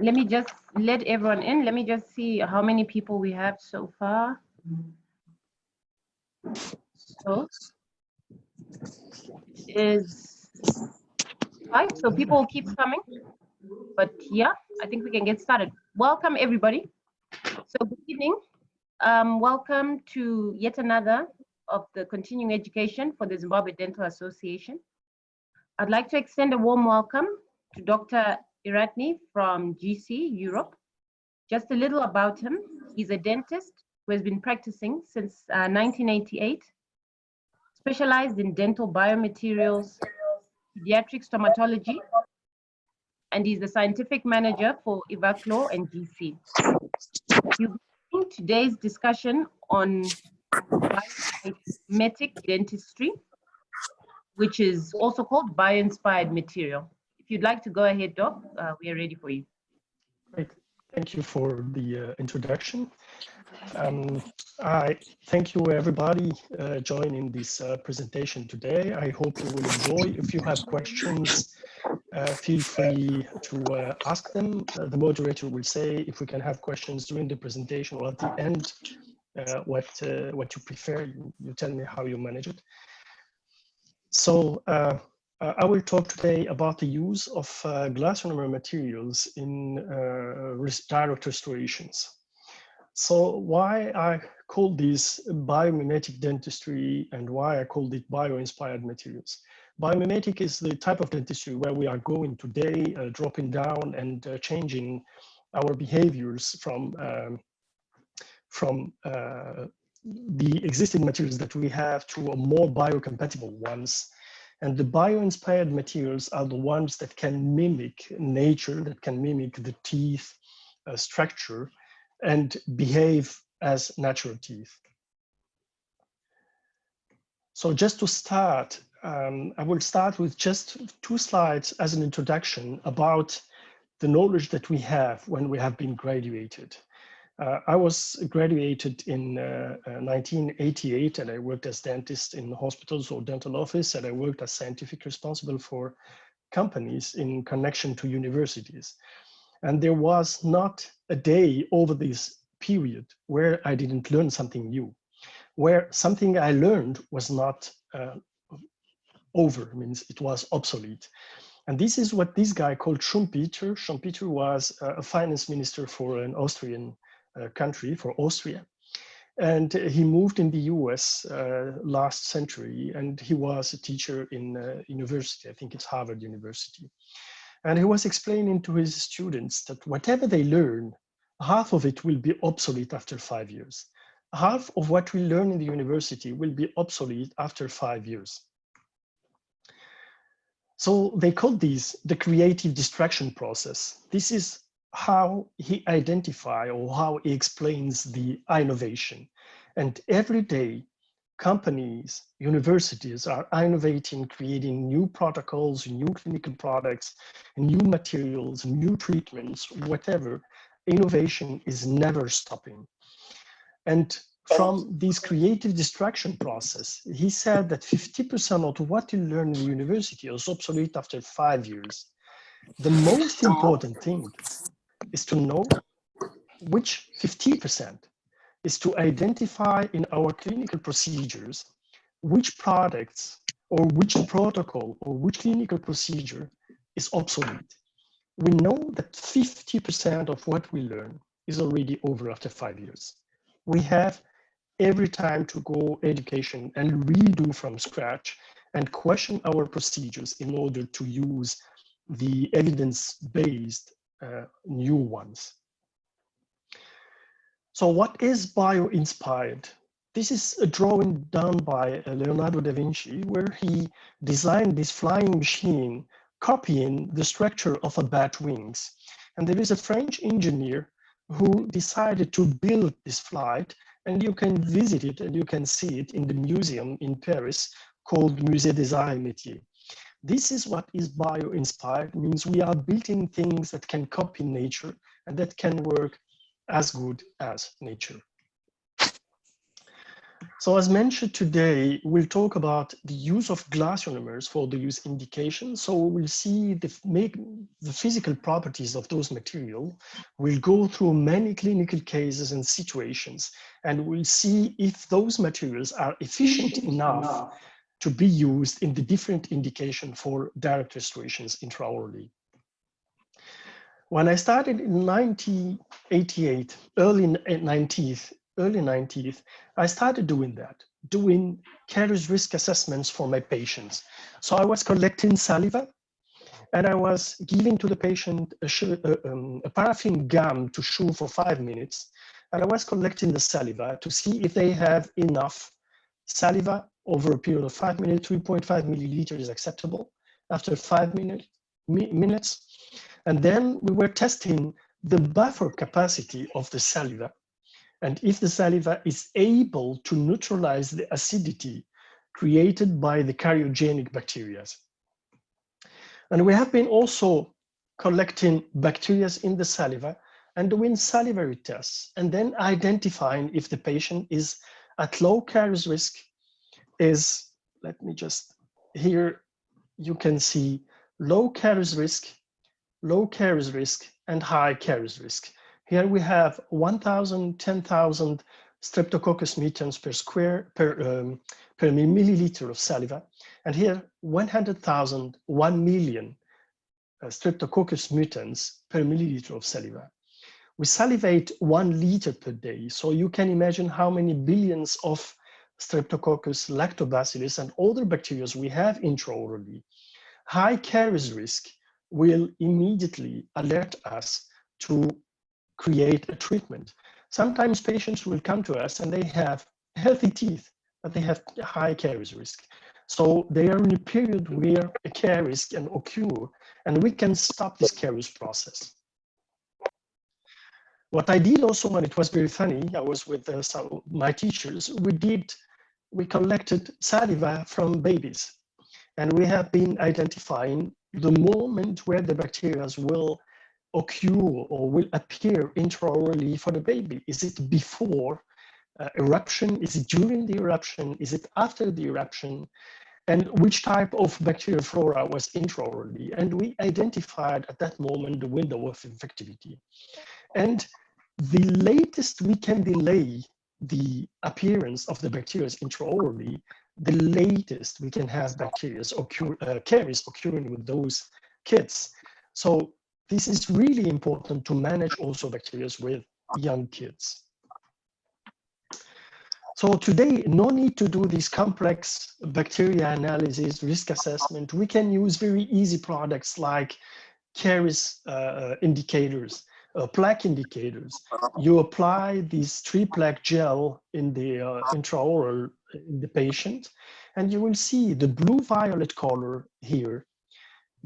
let me just let everyone in. Let me just see how many people we have so far. So is 5, so people keep coming. But yeah, I think we can get started. Welcome everybody. So good evening. Welcome to yet another of the continuing education for the Zimbabwe Dental Association. I'd like to extend a warm welcome to Dr. Iratni from GC Europe. Just a little about him. He's a dentist who has been practicing since 1988, specialized in dental biomaterials, pediatric stomatology, and he's the scientific manager for Equia and GC. You'll be seeing today's discussion on biomimetic dentistry, which is also called bio-inspired material. If you'd like to go ahead, Doc, we are ready for you. Great. Thank you for the introduction. I thank you everybody joining this presentation today. I hope you will enjoy. If you have questions, feel free to ask them. The moderator will say if we can have questions during the presentation or at the end, what you prefer. You tell me how you manage it. So I will talk today about the use of glass monomer materials in direct restorations. So why I call this biomimetic dentistry and why I called it bio-inspired materials. Biomimetic is the type of dentistry where we are going today, dropping down and changing our behaviors from the existing materials that we have to a more biocompatible ones. And the bio-inspired materials are the ones that can mimic nature, that can mimic the teeth structure and behave as natural teeth. So just to start, I will start with just 2 slides as an introduction about the knowledge that we have when we have been graduated. I was graduated in 1988 and I worked as dentist in hospitals or dental office, and I worked as scientific responsible for companies in connection to universities. And there was not a day over this period where I didn't learn something new, where something I learned was not over, means it was obsolete. And this is what this guy called Schumpeter. Schumpeter was a finance minister for an Austrian country, for Austria. And he moved in the US last century, and he was a teacher in university, I think it's Harvard University. And he was explaining to his students that whatever they learn, half of it will be obsolete after 5 years. Half of what we learn in the university will be obsolete after 5 years. So they call this the creative distraction process. This is how he identifies or how he explains the innovation. And every day, companies, universities are innovating, creating new protocols, new clinical products, new materials, new treatments, whatever. Innovation is never stopping. And from this creative distraction process, he said that 50% of what you learn in the university is obsolete after 5 years. The most important thing is to know which 50% is to identify in our clinical procedures which products or which protocol or which clinical procedure is obsolete. We know that 50% of what we learn is already over after 5 years. We have every time to go education and redo from scratch and question our procedures in order to use the evidence-based new ones. So what is bio-inspired? This is a drawing done by Leonardo da Vinci, where he designed this flying machine copying the structure of a bat wings. And there is a French engineer who decided to build this flight, and you can visit it and you can see it in the museum in Paris called Musée des Arts et Métiers. This is what is bio-inspired, means we are building things that can copy nature and that can work as good as nature. So as mentioned today, we'll talk about the use of glass ionomers for the use indication. So we'll see the physical properties of those materials. We'll go through many clinical cases and situations, and we'll see if those materials are efficient enough to be used in the different indication for direct restorations intraorally. When I started in 1988, early 90s, I started doing that, doing caries risk assessments for my patients. So I was collecting saliva and I was giving to the patient a paraffin gum to chew for 5 minutes. And I was collecting the saliva to see if they have enough saliva over a period of 5 minutes. 3.5 milliliters is acceptable after 5 minutes. And then we were testing the buffer capacity of the saliva, and if the saliva is able to neutralize the acidity created by the cariogenic bacteria. And we have been also collecting bacteria in the saliva and doing salivary tests, and then identifying if the patient is at low caries risk. Let me just, here you can see low caries risk, and high caries risk. Here we have 1,000, 10,000 Streptococcus mutans per milliliter of saliva, and here 100,000, 1 million Streptococcus mutans per milliliter of saliva. We salivate 1 liter per day, so you can imagine how many billions of Streptococcus, lactobacillus, and other bacteria we have intraorally. High caries risk will immediately alert us to create a treatment. Sometimes patients will come to us and they have healthy teeth, but they have high caries risk. So they are in a period where a caries can occur, and we can stop this caries process. What I did also, and it was very funny, I was with some of my teachers, we collected saliva from babies, and we have been identifying the moment where the bacteria will occur or will appear intraorally for the baby. Is it before eruption? Is it during the eruption? Is it after the eruption? And which type of bacterial flora was intraorally? And we identified at that moment the window of infectivity. And the latest we can delay the appearance of the bacteria intraorally, the latest we can have caries occurring with those kids. So this is really important to manage also bacteria with young kids. So today, no need to do this complex bacteria analysis, risk assessment. We can use very easy products like caries indicators, plaque indicators. You apply this 3-plaque gel in the intraoral in the patient, and you will see the blue-violet color here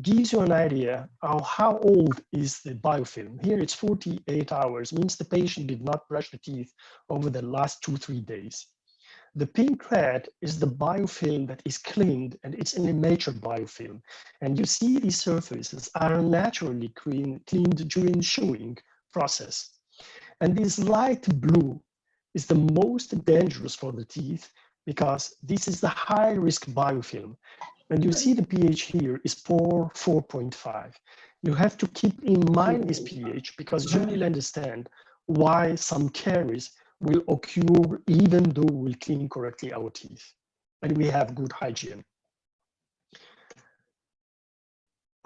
gives you an idea of how old is the biofilm. Here it's 48 hours, means the patient did not brush the teeth over the last 2-3 days. The pink red is the biofilm that is cleaned, and it's an immature biofilm. And you see these surfaces are naturally cleaned during chewing process. And this light blue is the most dangerous for the teeth because this is the high-risk biofilm. And you see the pH here is 4.5. You have to keep in mind this pH because you will understand why some caries will occur even though we clean correctly our teeth and we have good hygiene.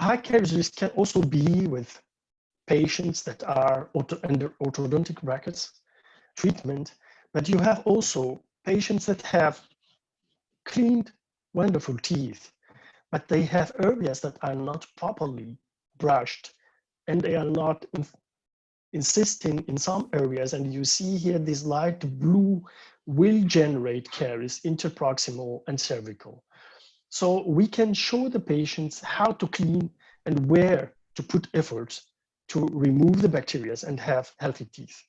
High caries risk can also be with patients that are under orthodontic brackets treatment, but you have also patients that have cleaned wonderful teeth, but they have areas that are not properly brushed and they are not insisting in some areas, and you see here this light blue will generate caries interproximal and cervical. So we can show the patients how to clean and where to put efforts to remove the bacteria and have healthy teeth.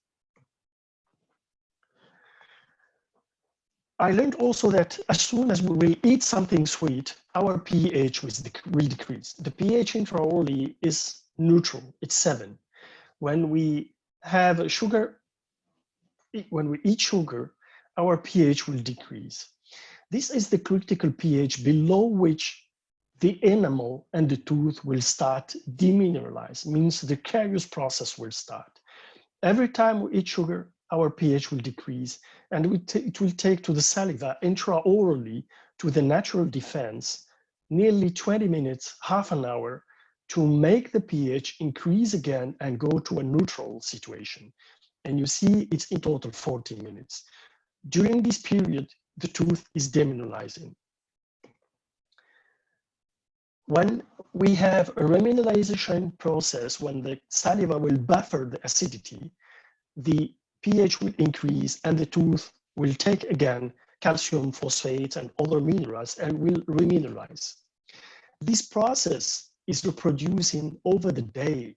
I learned also that as soon as we will eat something sweet, our pH will decrease. The pH intraorally is neutral, it's 7. When we have sugar, when we eat sugar, our pH will decrease. This is the critical pH below which the enamel and the tooth will start demineralize, means the caries process will start. Every time we eat sugar, our pH will decrease, and it will take to the saliva intraorally to the natural defense nearly 20 minutes, half an hour, to make the pH increase again and go to a neutral situation. And you see it's in total 40 minutes. During this period, the tooth is demineralizing. When we have a remineralization process, when the saliva will buffer the acidity, the pH will increase and the tooth will take again calcium phosphate and other minerals and will remineralize. This process is reproducing over the day,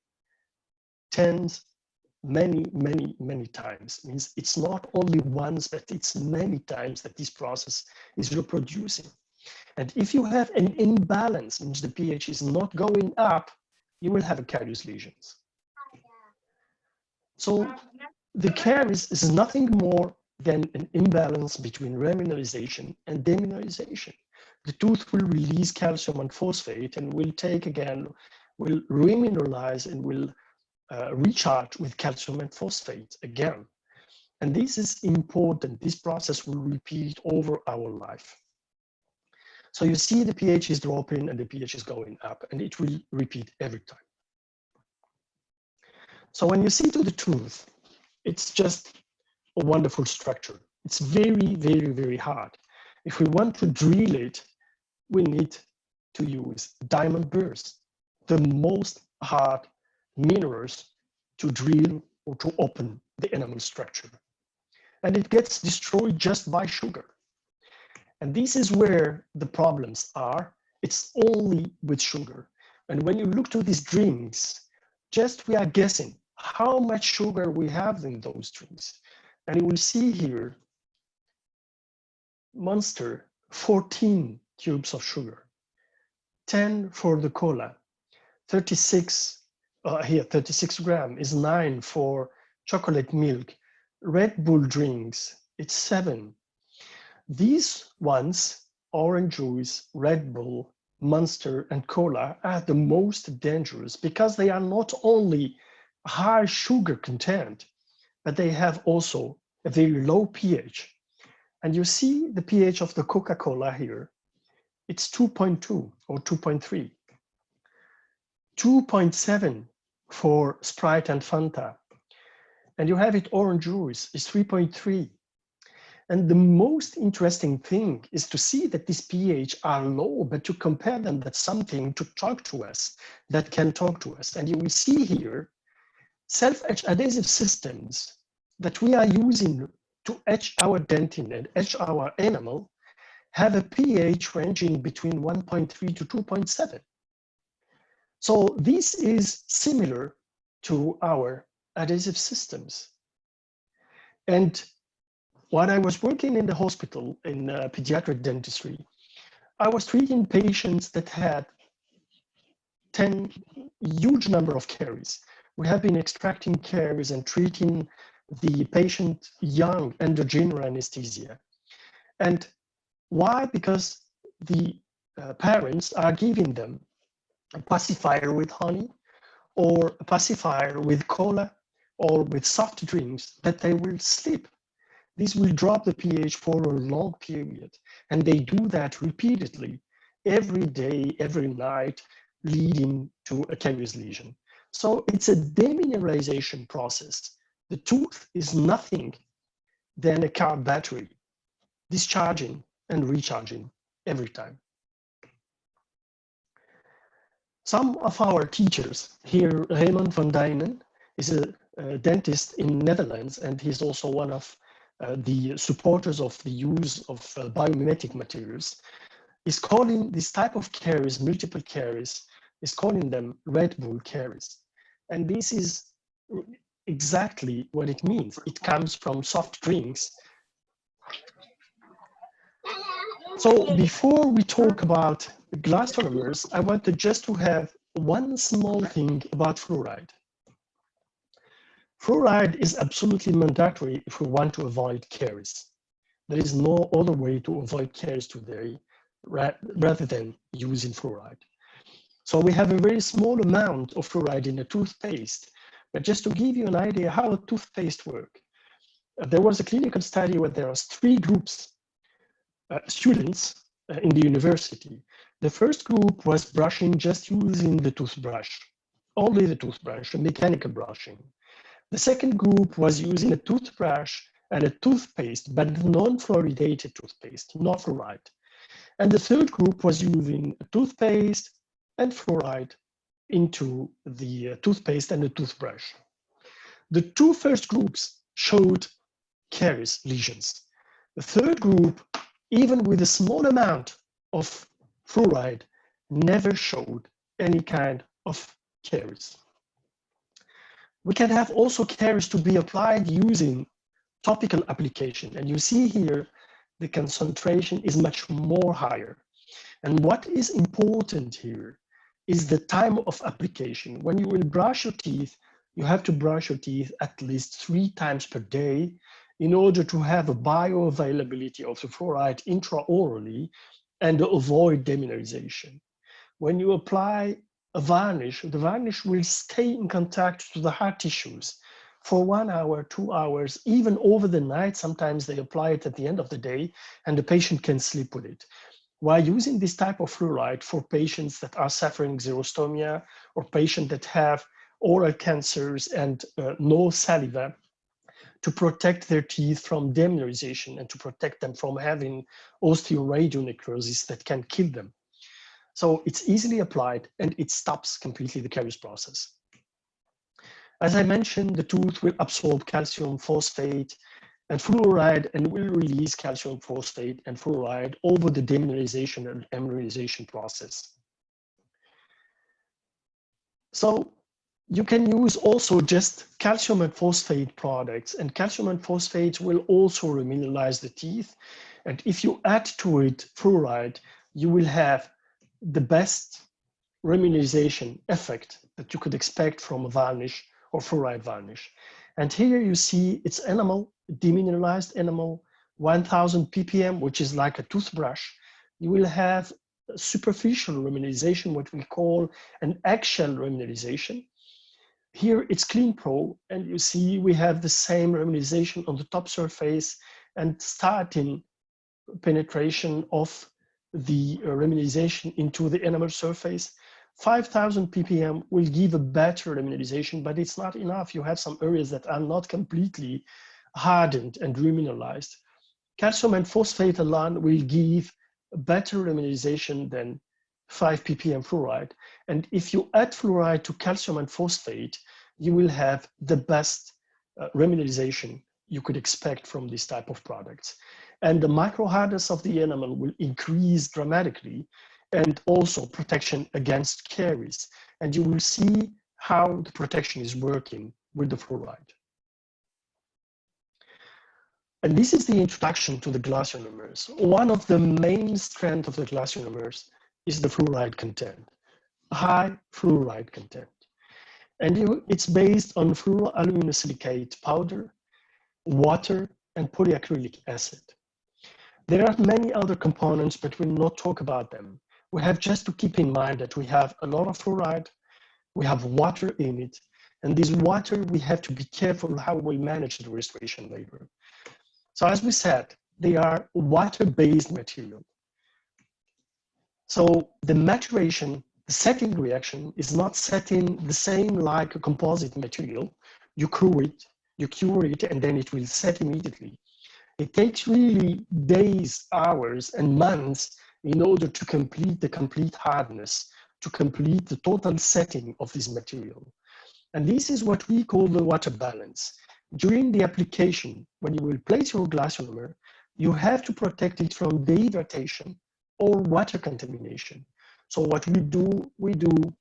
many times. It means it's not only once, but it's many times that this process is reproducing. And if you have an imbalance, means the pH is not going up, you will have a caries lesions. So the caries is nothing more than an imbalance between remineralization and demineralization. The tooth will release calcium and phosphate and will take again, will remineralize and will recharge with calcium and phosphate again. And this is important. This process will repeat over our life. So you see the pH is dropping and the pH is going up, and it will repeat every time. So when you see to the tooth, it's just a wonderful structure. It's very hard. If we want to drill it, we need to use diamond burrs, the most hard minerals to drill or to open the enamel structure. And it gets destroyed just by sugar. And this is where the problems are. It's only with sugar. And when you look to these drinks, just we are guessing how much sugar we have in those drinks. And you will see here, Monster, 14 cubes of sugar, 10 for the cola, 36, here 36 grams is 9 for chocolate milk, Red Bull drinks, it's 7. These ones, orange juice, Red Bull, Monster, and cola, are the most dangerous because they are not only high sugar content, but they have also a very low pH. And you see the pH of the Coca-Cola here. It's 2.2 or 2.3. 2.7 for Sprite and Fanta. And you have it orange juice is 3.3. And the most interesting thing is to see that these pH are low, but to compare them, that's something to talk to us, that can talk to us. And you will see here, self-etch adhesive systems that we are using to etch our dentin and etch our enamel have a pH ranging between 1.3 to 2.7. So this is similar to our adhesive systems. And when I was working in the hospital in pediatric dentistry, I was treating patients that had huge number of caries. We have been extracting caries and treating the patient young under general anesthesia. And why? Because the parents are giving them a pacifier with honey or a pacifier with cola or with soft drinks that they will sleep. This will drop the pH for a long period. And they do that repeatedly every day, every night, leading to a caries lesion. So it's a demineralization process. The tooth is nothing than a car battery, discharging and recharging every time. Some of our teachers here, Raymond van Dijnen, is a dentist in Netherlands, and he's also one of the supporters of the use of biomimetic materials, is calling this type of caries, multiple caries, is calling them Red Bull caries. And this is exactly what it means. It comes from soft drinks. So before we talk about glass lonomers, I wanted just to have one small thing about fluoride. Fluoride is absolutely mandatory if we want to avoid caries. There is no other way to avoid caries today rather than using fluoride. So we have a very small amount of fluoride in a toothpaste, but just to give you an idea how a toothpaste works, there was a clinical study where there was 3 groups, students in the university. The first group was brushing just using the toothbrush, only the toothbrush, a mechanical brushing. The second group was using a toothbrush and a toothpaste, but non-fluoridated toothpaste, not fluoride. And the third group was using a toothpaste and fluoride into the toothpaste and the toothbrush. The 2 first groups showed caries lesions. The third group, even with a small amount of fluoride, never showed any kind of caries. We can have also caries to be applied using topical application. And you see here, the concentration is much more higher. And what is important here is the time of application. When you will brush your teeth, you have to brush your teeth at least 3 times per day in order to have a bioavailability of the fluoride intraorally and avoid demineralization. When you apply a varnish, the varnish will stay in contact to the hard tissues for 1 hour, 2 hours, even over the night. Sometimes they apply it at the end of the day and the patient can sleep with it. While using this type of fluoride for patients that are suffering xerostomia or patients that have oral cancers and no saliva, to protect their teeth from demineralization and to protect them from having osteoradionecrosis that can kill them. So it's easily applied and it stops completely the caries process. As I mentioned, the tooth will absorb calcium phosphate and fluoride and will release calcium phosphate and fluoride over the demineralization and emineralization process. So you can use also just calcium and phosphate products, and calcium and phosphate will also remineralize the teeth. And if you add to it fluoride, you will have the best remineralization effect that you could expect from a varnish or fluoride varnish. And here you see it's enamel, demineralized enamel, 1000 ppm, which is like a toothbrush. You will have superficial remineralization, what we call an eggshell remineralization. Here it's Clean Pro, and you see we have the same remineralization on the top surface and starting penetration of the remineralization into the enamel surface. 5000 ppm will give a better remineralization, but it's not enough. You have some areas that are not completely hardened and remineralized. Calcium and phosphate alone will give a better remineralization than 5 ppm fluoride. And if you add fluoride to calcium and phosphate, you will have the best remineralization you could expect from this type of products. And the microhardness of the enamel will increase dramatically, and also protection against caries. And you will see how the protection is working with the fluoride. And this is the introduction to the glass ionomers. One of the main strengths of the glass ionomers is the fluoride content, high fluoride content. And it's based on fluoroaluminosilicate powder, water, and polyacrylic acid. There are many other components, but we'll not talk about them. We have just to keep in mind that we have a lot of fluoride, we have water in it, and this water, we have to be careful how we manage the restoration later. So as we said, they are water-based material. So the maturation, the setting reaction is not setting the same like a composite material. You cure it, and then it will set immediately. It takes really days, hours, and months in order to complete the complete hardness, to complete the total setting of this material. And this is what we call the water balance. During the application, when you will place your glass ionomer, you have to protect it from dehydration or water contamination. So what we do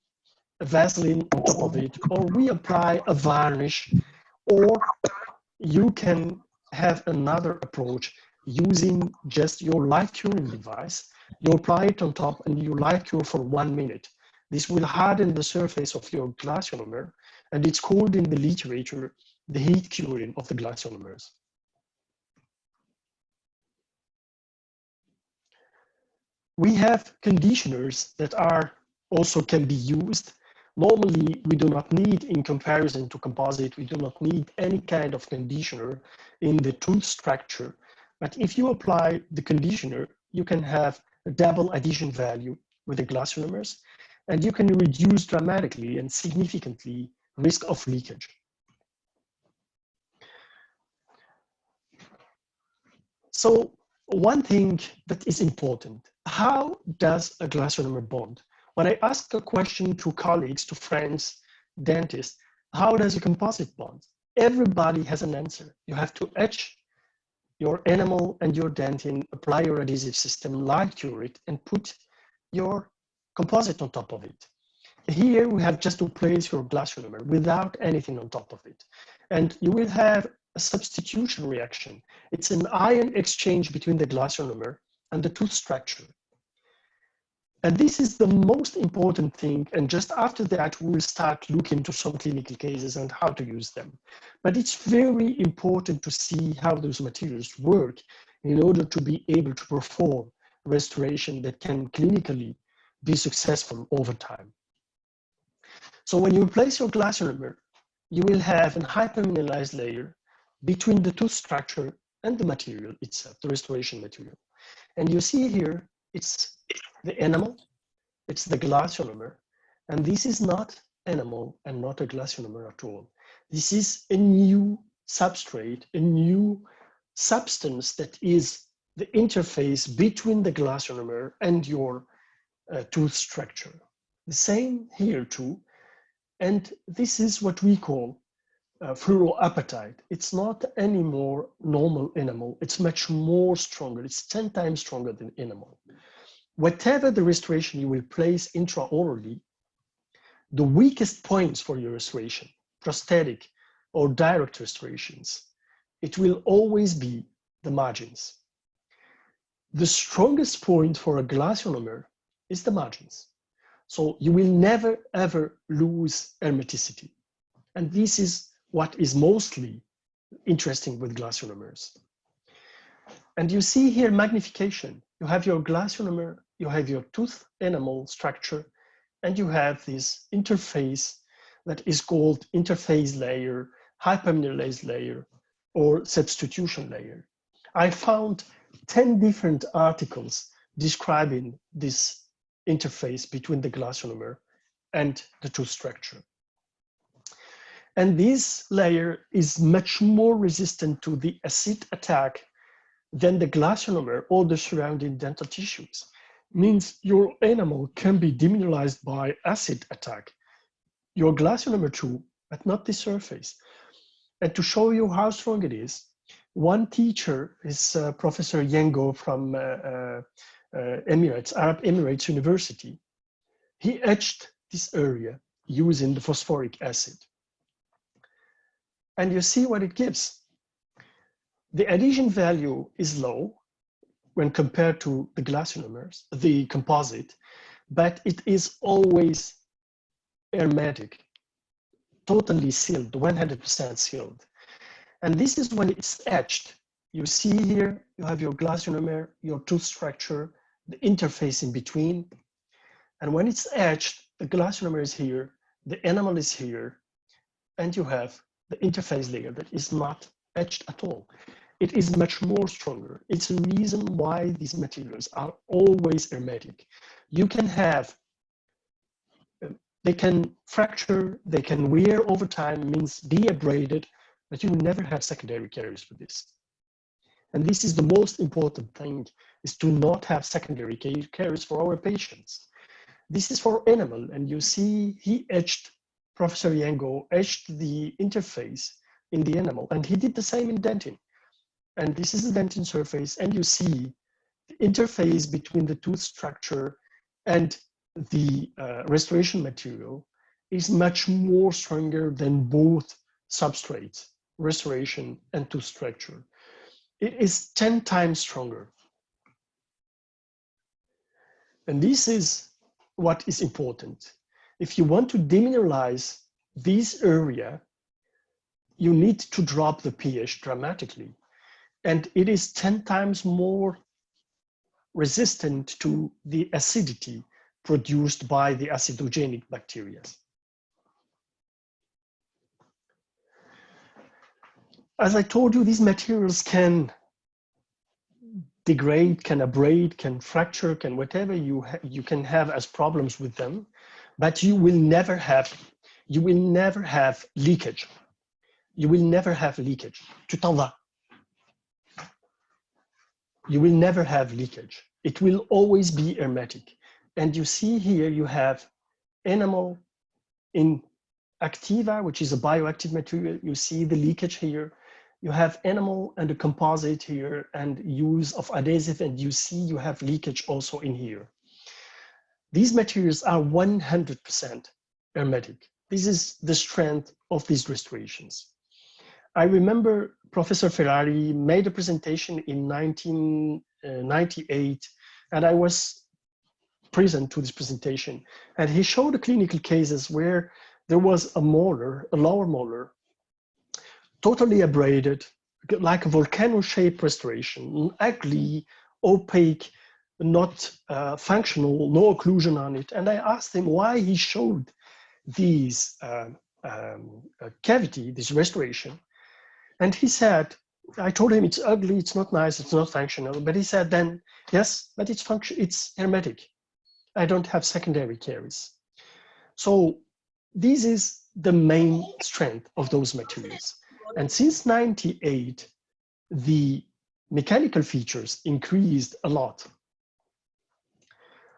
a Vaseline on top of it, or we apply a varnish, or you can have another approach using just your light curing device. You apply it on top and you light cure for 1 minute. This will harden the surface of your glass ionomer, and it's called in the literature the heat curing of the glass ionomers. we have conditioners that are also can be used. Normally, we do not need, in comparison to composite, we do not need any kind of conditioner in the tooth structure. But if you apply the conditioner, you can have a double adhesion value with the glass ionomers, and you can reduce dramatically and significantly risk of leakage. So one thing that is important, how does a glass ionomer bond? When I ask a question to colleagues, to friends, dentists, how does a composite bond? Everybody has an answer. You have to etch your enamel and your dentin, apply your adhesive system, Lightcure it, and put your composite on top of it. Here we have just to place your glass ionomer without anything on top of it. And you will have a substitution reaction. It's an ion exchange between the glass ionomer and the tooth structure. And this is the most important thing. And just after that, we will start looking into some clinical cases and how to use them. But it's very important to see how those materials work in order to be able to perform restoration that can clinically be successful over time. So when you place your glass ionomer, you will have a hypermineralized layer between the tooth structure and the material itself, the restoration material. And you see here, it's the enamel, it's the glass ionomer, and this is not enamel and not a glass ionomer at all. This is a new substrate, a new substance that is the interface between the glass ionomer and your tooth structure. The same here too, and this is what we call fluoroapatite. It's not anymore normal enamel. It's much more stronger. It's 10 times stronger than enamel. Whatever the restoration you will place intraorally, the weakest points for your restoration, prosthetic or direct restorations, it will always be the margins. The strongest point for a glass ionomer is the margins. So you will never ever lose hermeticity. And this is what is mostly interesting with glass ionomers. And you see here magnification. You have your glass ionomer, you have your tooth enamel structure, and you have this interface that is called interface layer, hypermineralized layer, or substitution layer. I found 10 different articles describing this interface between the glass ionomer and the tooth structure. And this layer is much more resistant to the acid attack than the glass ionomer or the surrounding dental tissues. Means your enamel can be demineralized by acid attack. Your glass ionomer too, but not the surface. And to show you how strong it is, one teacher is Professor Yengo from Emirates, Arab Emirates University. He etched this area using the phosphoric acid. And you see what it gives. The adhesion value is low when compared to the glass ionomers, the composite, but it is always hermetic, totally sealed, 100% sealed. And this is when it's etched. You see here, you have your glass ionomer, your tooth structure, the interface in between. And when it's etched, the glass ionomer is here, the enamel is here, and you have the interface layer that is not etched at all. It is much more stronger. It's a reason why these materials are always hermetic. You can have, they can fracture, they can wear over time, means be abraded, but you will never have secondary caries for this. And this is the most important thing, is to not have secondary caries for our patients. This is for enamel, and you see he etched, Professor Yengo etched the interface in the enamel, and he did the same in dentin. And this is the dentin surface, and you see the interface between the tooth structure and the restoration material is much more stronger than both substrates, restoration and tooth structure. It is 10 times stronger. And this is what is important. If you want to demineralize this area, you need to drop the pH dramatically. And it is 10 times more resistant to the acidity produced by the acidogenic bacteria. As I told you, these materials can degrade, can abrade, can fracture, can whatever you can have as problems with them, but you will never have leakage. You will never have leakage. Tu t'en vas. You will never have leakage. It will always be hermetic. And you see here you have enamel in activa, which is a bioactive material. You see the leakage here. You have enamel and a composite here and use of adhesive, and you see you have leakage also in here. These materials are 100% hermetic. This is the strength of these restorations. I remember Professor Ferrari made a presentation in 1998, and I was present to this presentation. And he showed the clinical cases where there was a molar, a lower molar, totally abraded, like a volcano-shaped restoration, ugly, opaque, not functional, no occlusion on it. And I asked him why he showed these cavity, this restoration. And he said, I told him it's ugly, it's not nice, it's not functional. But he said then, yes, but it's hermetic. I don't have secondary caries. So this is the main strength of those materials. And since 98, the mechanical features increased a lot.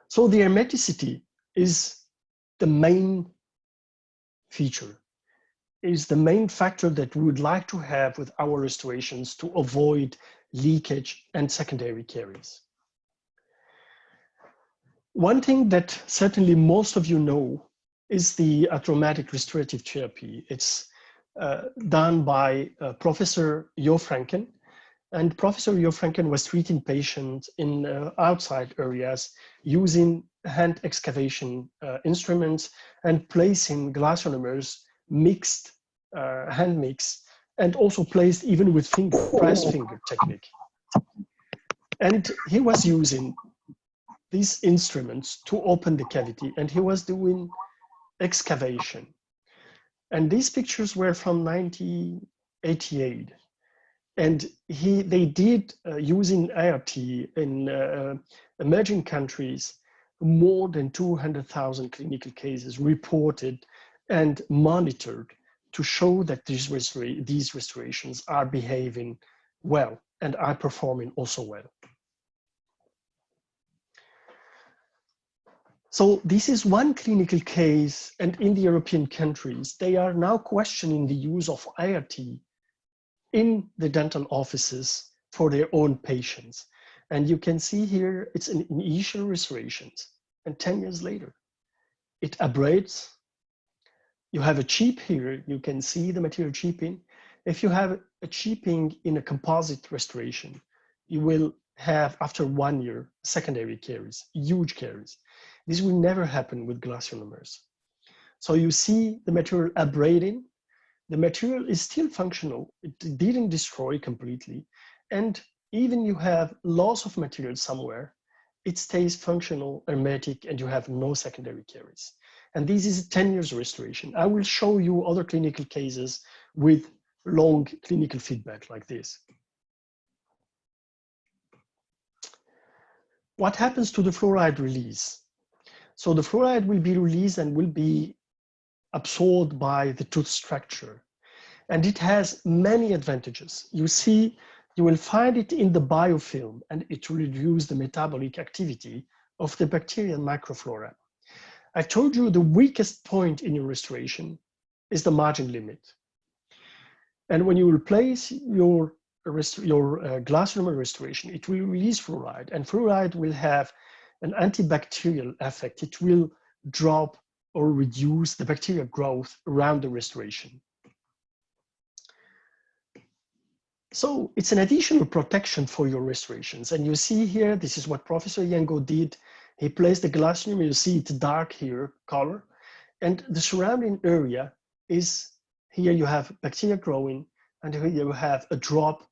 So the hermeticity is the main feature, is the main factor that we would like to have with our restorations to avoid leakage and secondary caries. One thing that certainly most of you know is the atraumatic restorative therapy. It's done by Professor Jo Franken. And Professor Jo Franken was treating patients in outside areas using hand excavation instruments and placing glass lonomers mixed, hand mix, and also placed even with press finger technique. And he was using these instruments to open the cavity, and he was doing excavation. And these pictures were from 1988. And they did, using ART in emerging countries, more than 200,000 clinical cases reported and monitored to show that these restorations are behaving well and are performing also well. So this is one clinical case, and in the European countries, they are now questioning the use of ART in the dental offices for their own patients. And you can see here, it's an initial restorations, and 10 years later, it abrades. You have a chip here, you can see the material chipping. If you have a chipping in a composite restoration, you will have, after 1 year, secondary caries, huge caries. This will never happen with glass lonomers. So you see the material abrading. The material is still functional. It didn't destroy completely. And even you have loss of material somewhere, it stays functional, hermetic, and you have no secondary caries. And this is a 10 years restoration. I will show you other clinical cases with long clinical feedback like this. What happens to the fluoride release? So the fluoride will be released and will be absorbed by the tooth structure. And it has many advantages. You see, you will find it in the biofilm, and it will reduce the metabolic activity of the bacterial microflora. I told you the weakest point in your restoration is the margin limit. And when you replace your glass lonomer restoration, it will release fluoride, and fluoride will have an antibacterial effect. It will drop or reduce the bacterial growth around the restoration. So it's an additional protection for your restorations. And you see here, this is what Professor Yango did. He placed the glass lonomer, you see it's dark here, color, and the surrounding area is, here you have bacteria growing, and here you have a drop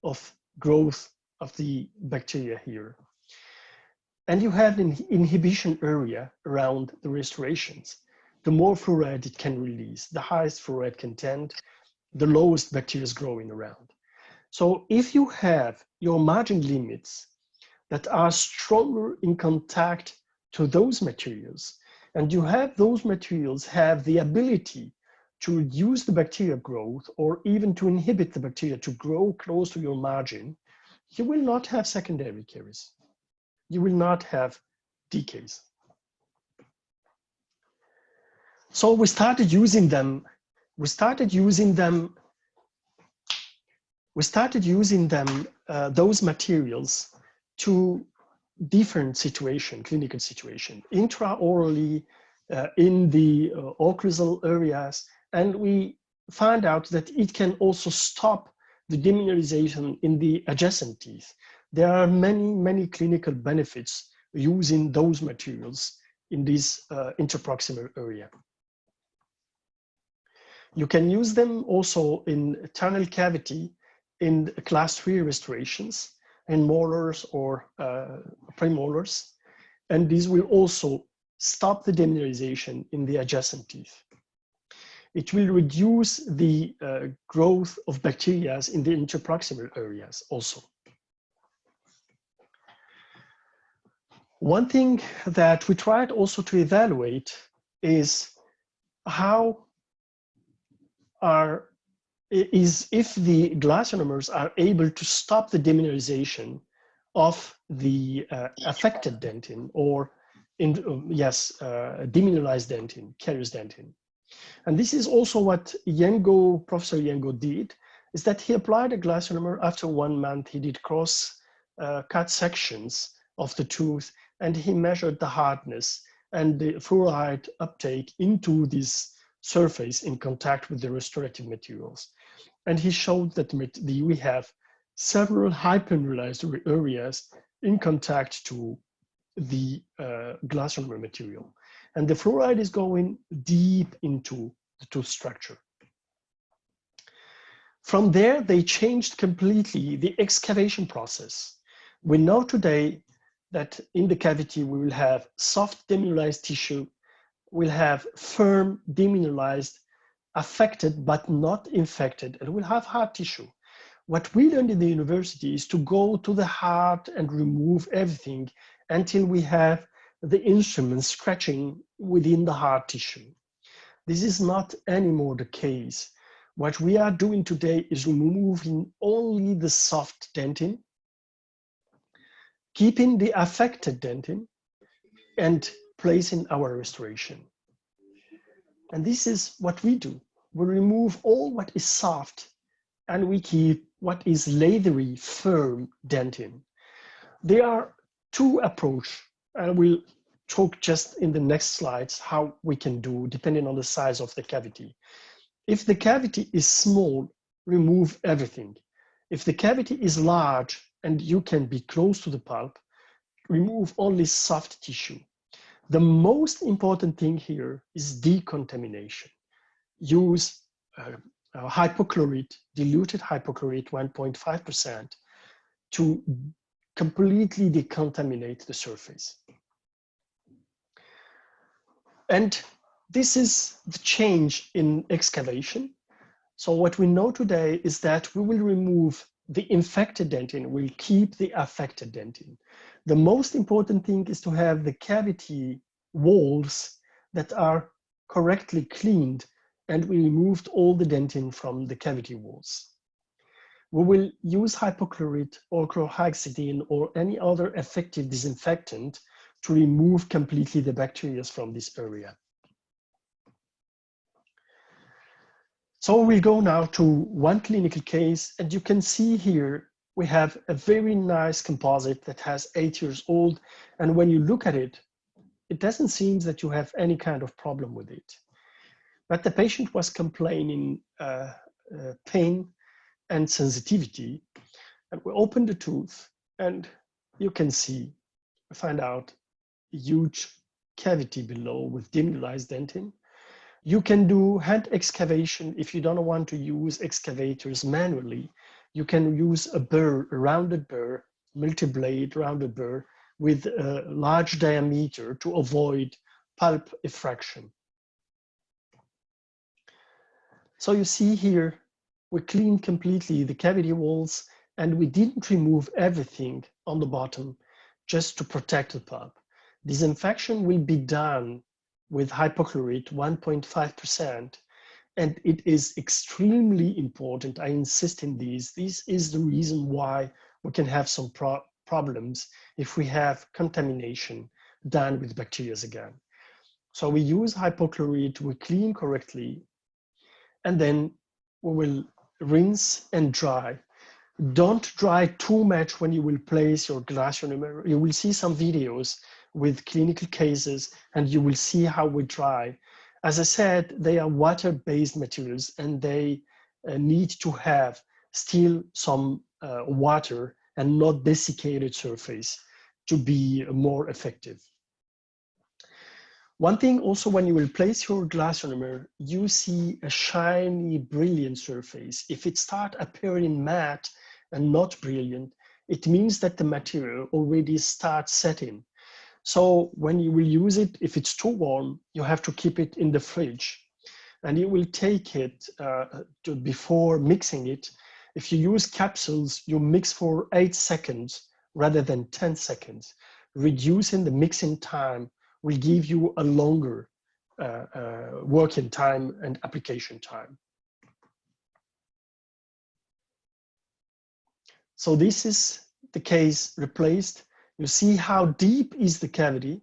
of growth of the bacteria here. and you have an inhibition area around the restorations, the more fluoride it can release, the highest fluoride content, the lowest bacteria is growing around. So if you have your margin limits that are stronger in contact to those materials, and you have those materials have the ability to reduce the bacteria growth or even to inhibit the bacteria to grow close to your margin, you will not have secondary caries. You will not have decays. So we started using them. Those materials to different situation, clinical situation, intraorally, in the occlusal areas, and we find out that it can also stop the demineralization in the adjacent teeth. There are many clinical benefits using those materials in this interproximal area. You can use them also in tunnel cavity in class 3 restorations, in molars or premolars, and these will also stop the demineralization in the adjacent teeth. It will reduce the growth of bacteria in the interproximal areas also. One thing that we tried also to evaluate is if the glass ionomers are able to stop the demineralization of the affected dentin, or demineralized dentin, caries dentin. And this is also what Professor Yengo did, is that he applied a glass ionomer. After 1 month, he did cross cut sections of the tooth, and he measured the hardness and the fluoride uptake into this surface in contact with the restorative materials. And he showed that we have several hypermineralized areas in contact to the glass ionomer material. And the fluoride is going deep into the tooth structure. From there, they changed completely the excavation process. We know today that in the cavity, we will have soft demineralized tissue, we'll have firm demineralized, affected but not infected, and we'll have hard tissue. What we learned in the university is to go to the heart and remove everything until we have the instrument scratching within the hard tissue. This is not anymore the case. What we are doing today is removing only the soft dentin, keeping the affected dentin, and placing our restoration. And this is what we do. We remove all what is soft and we keep what is leathery, firm dentin. There are two approaches, and we'll talk just in the next slides how we can do, depending on the size of the cavity. If the cavity is small, remove everything. If the cavity is large and you can be close to the pulp, remove only soft tissue. The most important thing here is decontamination. Use hypochlorite, diluted hypochlorite 1.5% to completely decontaminate the surface. And this is the change in excavation. So what we know today is that we will remove the infected dentin, we'll keep the affected dentin. The most important thing is to have the cavity walls that are correctly cleaned, and we removed all the dentin from the cavity walls. We will use hypochlorite or chlorhexidine or any other effective disinfectant to remove completely the bacteria from this area. So we'll go now to one clinical case, and you can see here we have a very nice composite that has 8 years old, and when you look at it, it doesn't seem that you have any kind of problem with it. But the patient was complaining pain and sensitivity, and we opened the tooth, and you can see, find out a huge cavity below with demineralized dentin. You can do hand excavation if you don't want to use excavators manually. You can use a burr, a rounded burr, multi-blade rounded burr, with a large diameter to avoid pulp effraction. So you see here, we cleaned completely the cavity walls and we didn't remove everything on the bottom just to protect the pulp. Disinfection will be done with hypochlorite 1.5%, and it is extremely important. I insist in these. This is the reason why we can have some problems if we have contamination done with bacteria again. So we use hypochlorite, we clean correctly, and then we will rinse and dry. Don't dry too much when you will place your glass lonomer. You will see some videos with clinical cases and you will see how we dry. As I said, they are water-based materials and they need to have still some water and not desiccated surface to be more effective. One thing also, when you will place your glass lonomer, you see a shiny, brilliant surface. If it starts appearing matte and not brilliant, it means that the material already starts setting. So when you will use it, if it's too warm, you have to keep it in the fridge. And you will take it before mixing it. If you use capsules, you mix for 8 seconds rather than 10 seconds. Reducing the mixing time will give you a longer working time and application time. So this is the case replaced. You see how deep is the cavity,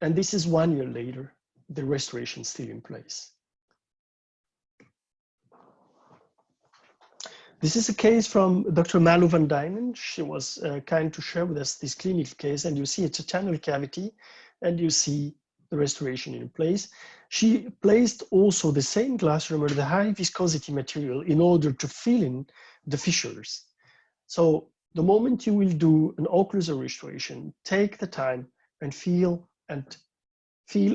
and this is 1 year later, the restoration still in place. This is a case from Dr. Malu van Dijnen. She was kind to share with us this clinical case, and you see it's a channel cavity, and you see the restoration in place. She placed also the same glass lonomer, the high viscosity material, in order to fill in the fissures. So the moment you will do an occlusal restoration, take the time and feel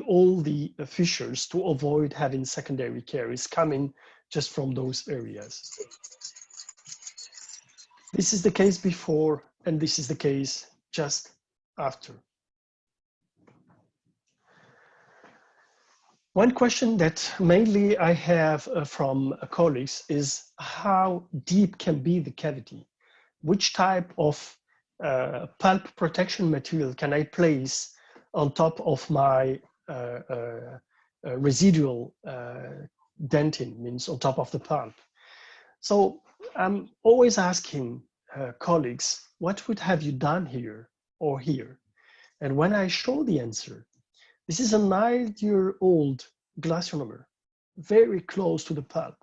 all the fissures to avoid having secondary caries coming just from those areas. This is the case before, and this is the case just after. One question that mainly I have from colleagues is how deep can be the cavity? Which type of pulp protection material can I place on top of my residual dentin, means on top of the pulp? So I'm always asking colleagues, what would have you done here or here? And when I show the answer, this is a 9-year-old glass lonomer, very close to the pulp.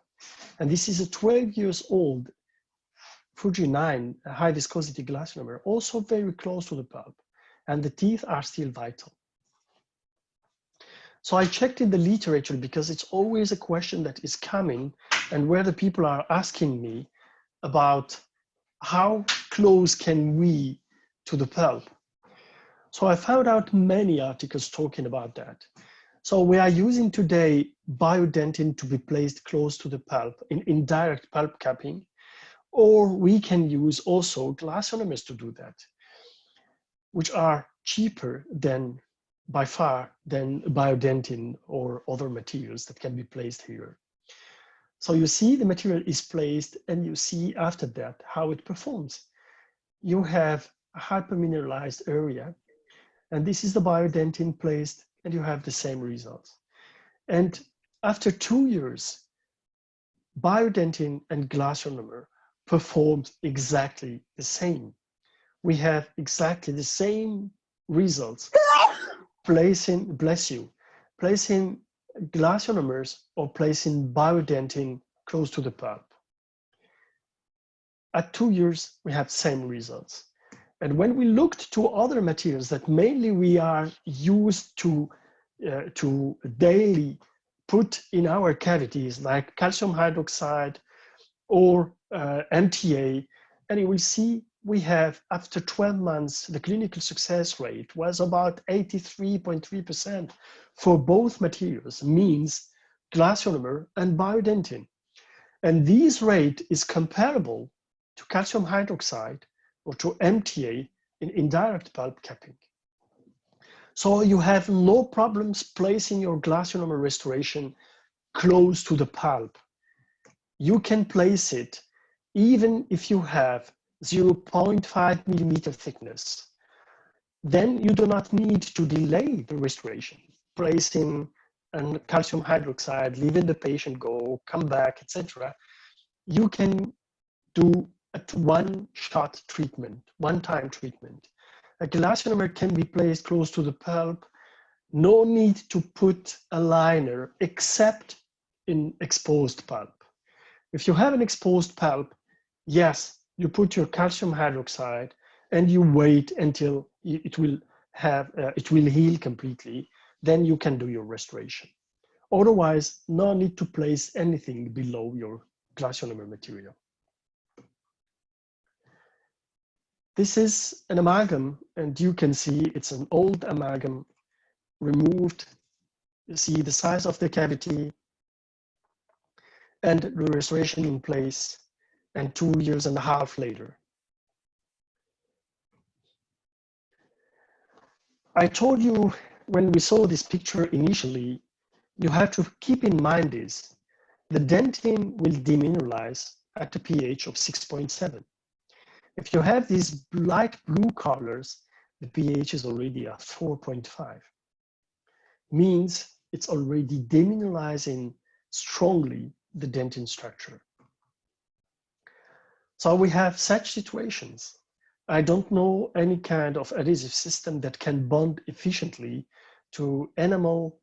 And this is a 12-year-old Fuji 9 high viscosity glass lonomer, also very close to the pulp. And the teeth are still vital. So I checked in the literature because it's always a question that is coming and where the people are asking me about how close can we to the pulp. So I found out many articles talking about that. So we are using today biodentin to be placed close to the pulp in indirect pulp capping, or we can use also glass lonomers to do that, which are cheaper than, by far, than biodentin or other materials that can be placed here. So you see the material is placed and you see after that how it performs. You have a hypermineralized area, and this is the biodentin placed, and you have the same results. And after 2 years, biodentin and glass lonomer performed exactly the same. We have exactly the same results placing, bless you, placing glass lonomers or placing biodentin close to the pulp. At 2 years, we have the same results. And when we looked to other materials that mainly we are used to daily put in our cavities, like calcium hydroxide or MTA, and you will see we have, after 12 months, the clinical success rate was about 83.3% for both materials, means glass lonomer and biodentin. And this rate is comparable to calcium hydroxide or to MTA in indirect pulp capping. So you have no problems placing your glass ionomer restoration close to the pulp. You can place it even if you have 0.5 millimeter thickness. Then you do not need to delay the restoration, placing a calcium hydroxide, leaving the patient go, come back, etc. You can do a one-shot treatment, one-time treatment. A glass ionomer can be placed close to the pulp. No need to put a liner except in exposed pulp. If you have an exposed pulp, yes, you put your calcium hydroxide and you wait until it will heal completely. Then you can do your restoration. Otherwise, no need to place anything below your glass ionomer material. This is an amalgam, and you can see it's an old amalgam removed. You see the size of the cavity and the restoration in place, and 2.5 years later. I told you when we saw this picture initially, you have to keep in mind this. The dentin will demineralize at a pH of 6.7. If you have these light blue colors, the pH is already at 4.5. Means it's already demineralizing strongly the dentin structure. So we have such situations. I don't know any kind of adhesive system that can bond efficiently to enamel,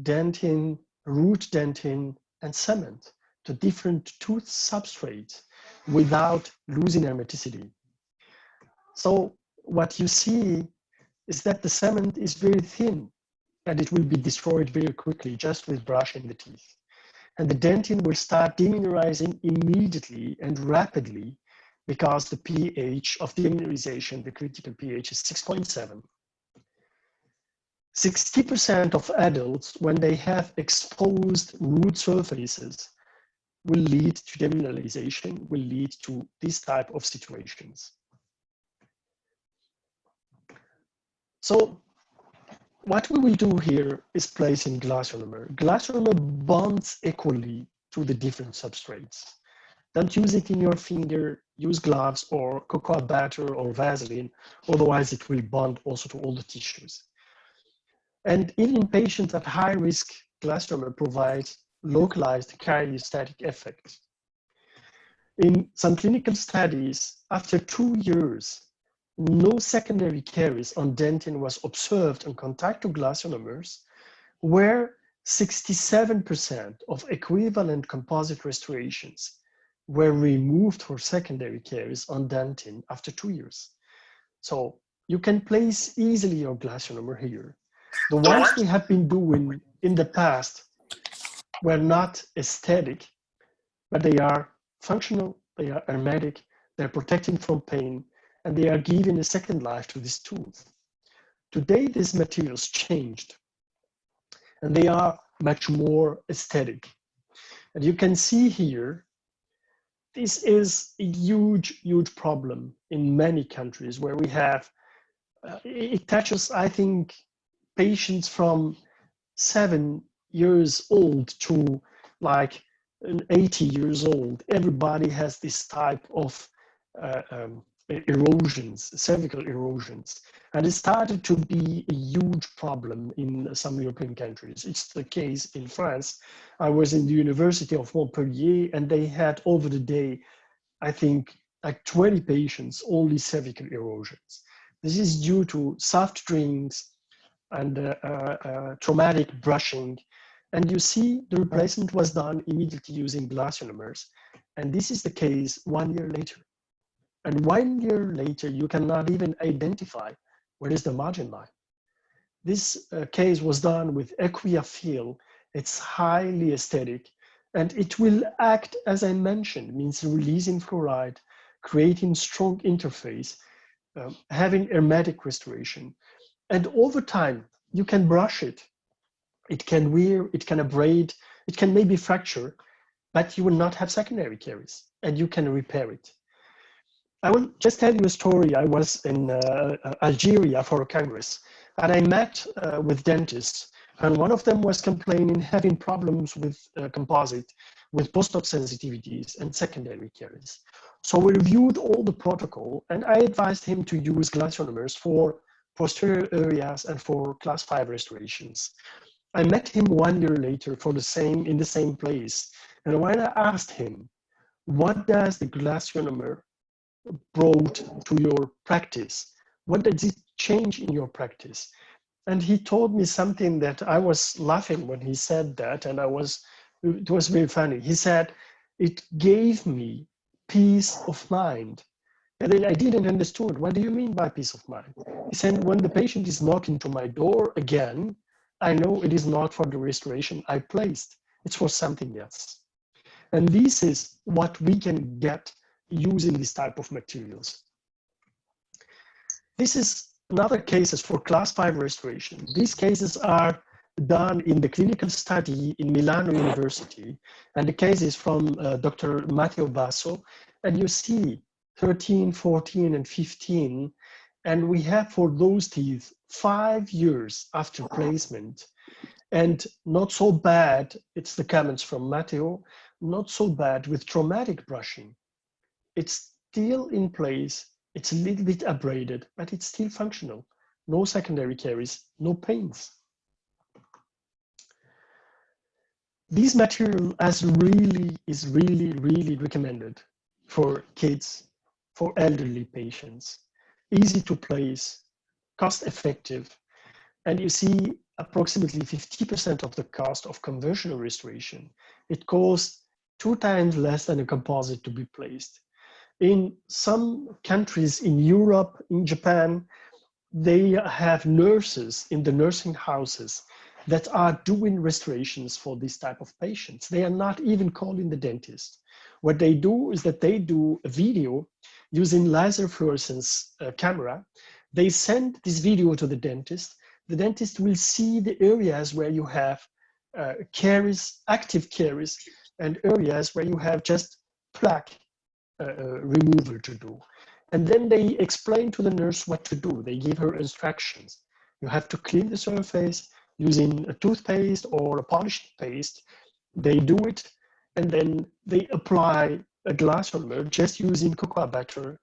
dentin, root dentin, and cement to different tooth substrates without losing hermeticity. So what you see is that the cement is very thin and it will be destroyed very quickly just with brushing the teeth. And the dentin will start demineralizing immediately and rapidly because the pH of demineralization, the critical pH, is 6.7. 60% of adults, when they have exposed root surfaces, will lead to demineralization, will lead to this type of situations. So what we will do here is place in glass ionomer. Glass ionomer bonds equally to the different substrates. Don't use it in your finger, use gloves or cocoa butter or Vaseline, otherwise it will bond also to all the tissues. And even in patients at high risk, glass ionomer provides localized cariostatic effect. In some clinical studies, after 2 years, no secondary caries on dentin was observed on contact to glass ionomers, where 67% of equivalent composite restorations were removed for secondary caries on dentin after 2 years. So you can place easily your glass ionomer here. The ones we have been doing in the past were not aesthetic, but they are functional, they are hermetic, they're protecting from pain, and they are giving a second life to this tooth. Today, these materials changed, and they are much more aesthetic. And you can see here, this is a huge, huge problem in many countries where we have, it touches, I think, patients from 7 years old to like 80 years old. Everybody has this type of erosions, cervical erosions. And it started to be a huge problem in some European countries. It's the case in France. I was in the University of Montpellier and they had over the day, I think like 20 patients, only cervical erosions. This is due to soft drinks and traumatic brushing. And you see the replacement was done immediately using glass ionomers. And this is the case 1 year later. And 1 year later, you cannot even identify where is the margin line. This case was done with Equia fill. It's highly aesthetic, and it will act, as I mentioned, means releasing fluoride, creating strong interface, having hermetic restoration. And over time, you can brush it. It can wear, it can abrade, it can maybe fracture, but you will not have secondary caries, and you can repair it. I will just tell you a story. I was in Algeria for a congress, and I met with dentists, and one of them was complaining having problems with composite, with post-op sensitivities and secondary caries. So we reviewed all the protocol, and I advised him to use glass ionomers for posterior areas and for class 5 restorations. I met him 1 year later for in the same place, and when I asked him, what does the glass ionomer brought to your practice? What did it change in your practice? And he told me something that I was laughing when he said that, and it was very funny. He said, it gave me peace of mind. And then I didn't understand, what do you mean by peace of mind? He said, when the patient is knocking to my door again, I know it is not for the restoration I placed, it's for something else. And this is what we can get using this type of materials. This is another cases for class 5 restoration. These cases are done in the clinical study in Milano University, and the case is from Dr. Matteo Basso, and you see 13, 14, and 15, and we have for those teeth 5 years after placement, and not so bad, it's the comments from Matteo, not so bad with traumatic brushing. It's still in place, it's a little bit abraded, but it's still functional. No secondary caries, no pains. This material is really recommended for kids, for elderly patients. Easy to place, cost effective, and you see approximately 50% of the cost of conventional restoration. It costs 2 times less than a composite to be placed. In some countries in Europe, in Japan, they have nurses in the nursing houses that are doing restorations for this type of patients. They are not even calling the dentist. What they do is that they do a video using laser fluorescence camera. They send this video to the dentist. The dentist will see the areas where you have caries, active caries, and areas where you have just plaque removal to do. And then they explain to the nurse what to do. They give her instructions. You have to clean the surface using a toothpaste or a polished paste. They do it, and then they apply a glass ionomer just using cocoa butter,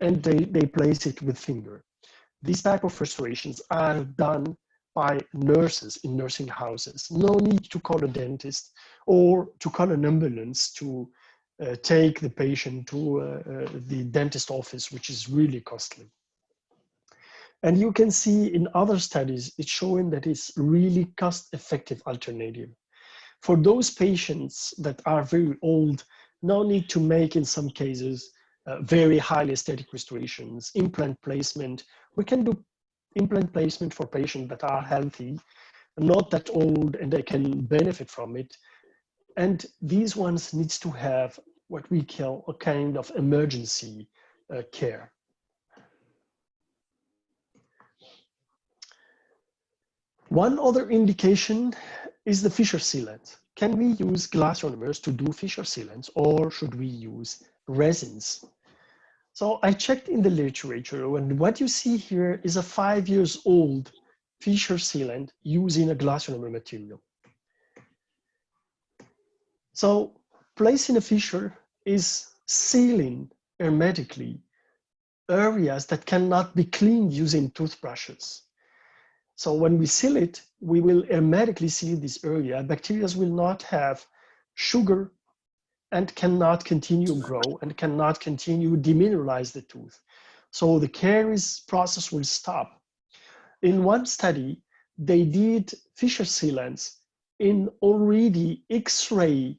and they place it with finger. These type of restorations are done by nurses in nursing houses. No need to call a dentist or to call an ambulance to take the patient to the dentist office, which is really costly. And you can see in other studies, it's showing that it's really cost-effective alternative. For those patients that are very old, no need to make, in some cases, very highly aesthetic restorations, implant placement. We can do implant placement for patients that are healthy, not that old, and they can benefit from it. And these ones needs to have what we call a kind of emergency care. One other indication is the fissure sealant. Can we use glass ionomers to do fissure sealants, or should we use resins? So I checked in the literature, and what you see here is a 5 years old fissure sealant using a glass ionomer material. So placing a fissure is sealing hermetically areas that cannot be cleaned using toothbrushes. So when we seal it, we will hermetically seal this area. Bacteria will not have sugar and cannot continue to grow and cannot continue to demineralize the tooth. So the caries process will stop. In one study, they did fissure sealants in already X-ray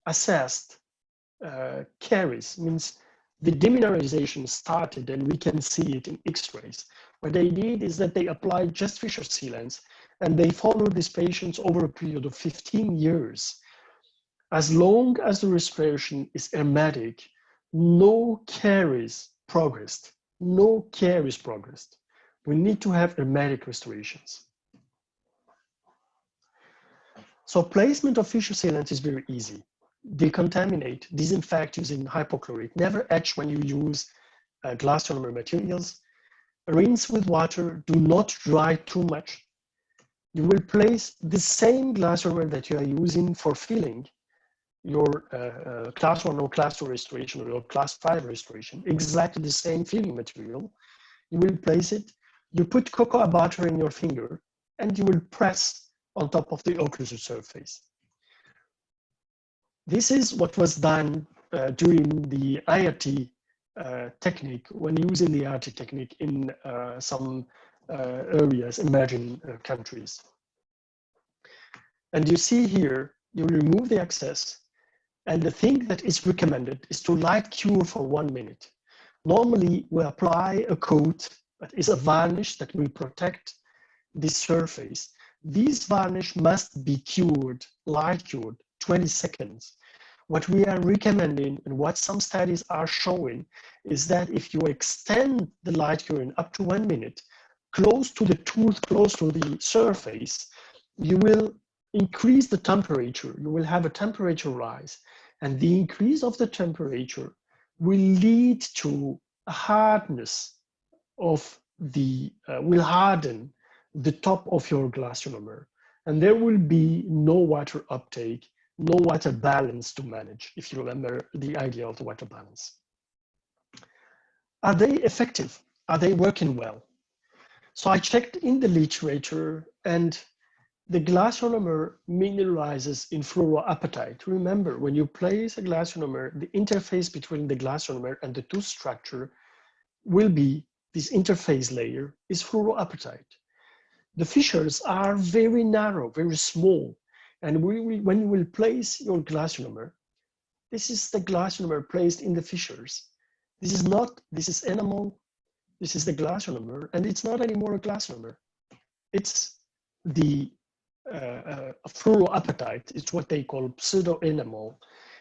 assessed caries, means the demineralization started and we can see it in X-rays. What they did is that they applied just fissure sealants and they followed these patients over a period of 15 years. As long as the restoration is hermetic, no caries progressed. No caries progressed. We need to have hermetic restorations. So placement of fissure sealant is very easy. decontaminate, disinfect using hypochlorite. Never etch when you use glass ionomer materials. Rinse with water. Do not dry too much. You will place the same glass ionomer that you are using for filling your class 1 or class 2 restoration or your class 5 restoration, exactly the same filling material. You will place it, you put cocoa butter in your finger, and you will press on top of the occlusal surface. This is what was done during the IRT technique, when using the IRT technique in some areas, emerging countries. And you see here, you remove the excess, and the thing that is recommended is to light cure for 1 minute. Normally, we apply a coat that is a varnish that will protect the surface. This varnish must be cured, light cured, 20 seconds. What we are recommending and what some studies are showing is that if you extend the light curing up to 1 minute, close to the tooth, close to the surface, you will increase the temperature. You will have a temperature rise. And the increase of the temperature will lead to a hardness of the, will harden the top of your glass ionomer. And there will be no water uptake, no water balance to manage, if you remember the idea of the water balance. Are they effective? Are they working well? So I checked in the literature, and the glass ionomer mineralizes in fluoroapatite. Remember, when you place a glass ionomer, the interface between the glass ionomer and the tooth structure will be, this interface layer is fluoroapatite. The fissures are very narrow, very small. And when you will place your glass ionomer, this is the glass ionomer placed in the fissures. This is enamel, this is the glass ionomer, and it's not anymore a glass ionomer. It's the fluoroapatite. It's what they call pseudo-enamel.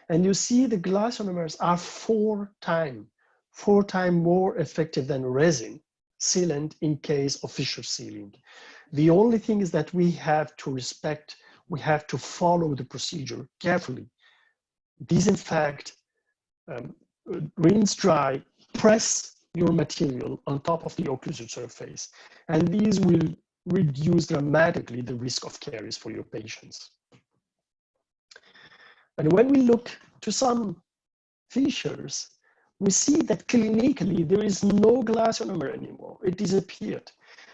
And you see the glass ionomers are 4 times more effective than resin sealant in case of fissure sealing. The only thing is that we have to respect, we have to follow the procedure carefully. Disinfect, rinse dry, press your material on top of the occlusal surface. And these will reduce dramatically the risk of caries for your patients. And when we look to some fissures, we see that clinically there is no glass ionomer anymore. It disappeared.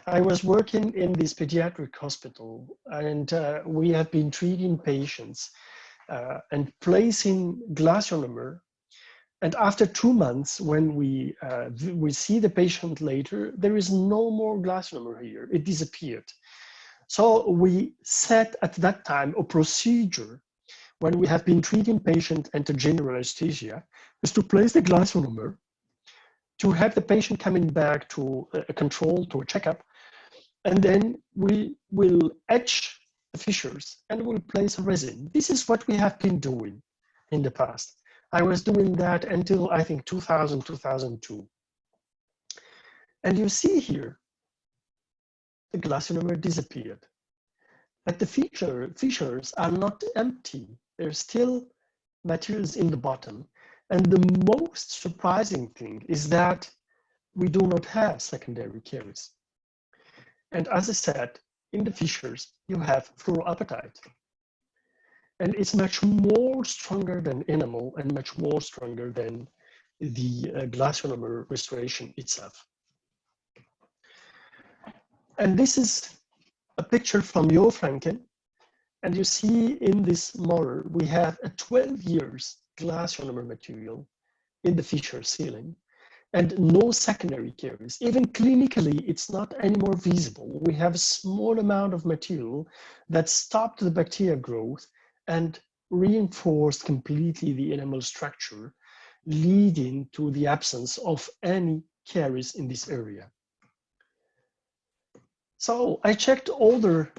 I was working in this pediatric hospital, and we have been treating patients and placing glass ionomer. And after 2 months, when we see the patient later, there is no more glass ionomer here. It disappeared. So we set at that time a procedure when we have been treating patient under general anesthesia, is to place the glass ionomer, to have the patient coming back to a control, to a checkup, and then we will etch the fissures and we'll place a resin. This is what we have been doing in the past. I was doing that until I think 2000, 2002. And you see here, the glass ionomer disappeared. But the fissures are not empty. There's still materials in the bottom. And the most surprising thing is that we do not have secondary caries. And as I said, in the fissures, you have fluoroapatite. And it's much more stronger than enamel and much more stronger than the glass ionomer restoration itself. And this is a picture from Jo Franken. And you see in this model, we have a 12 years glass ionomer material in the fissure sealing and no secondary caries. Even clinically, it's not anymore visible. We have a small amount of material that stopped the bacteria growth and reinforced completely the enamel structure, leading to the absence of any caries in this area. So I checked older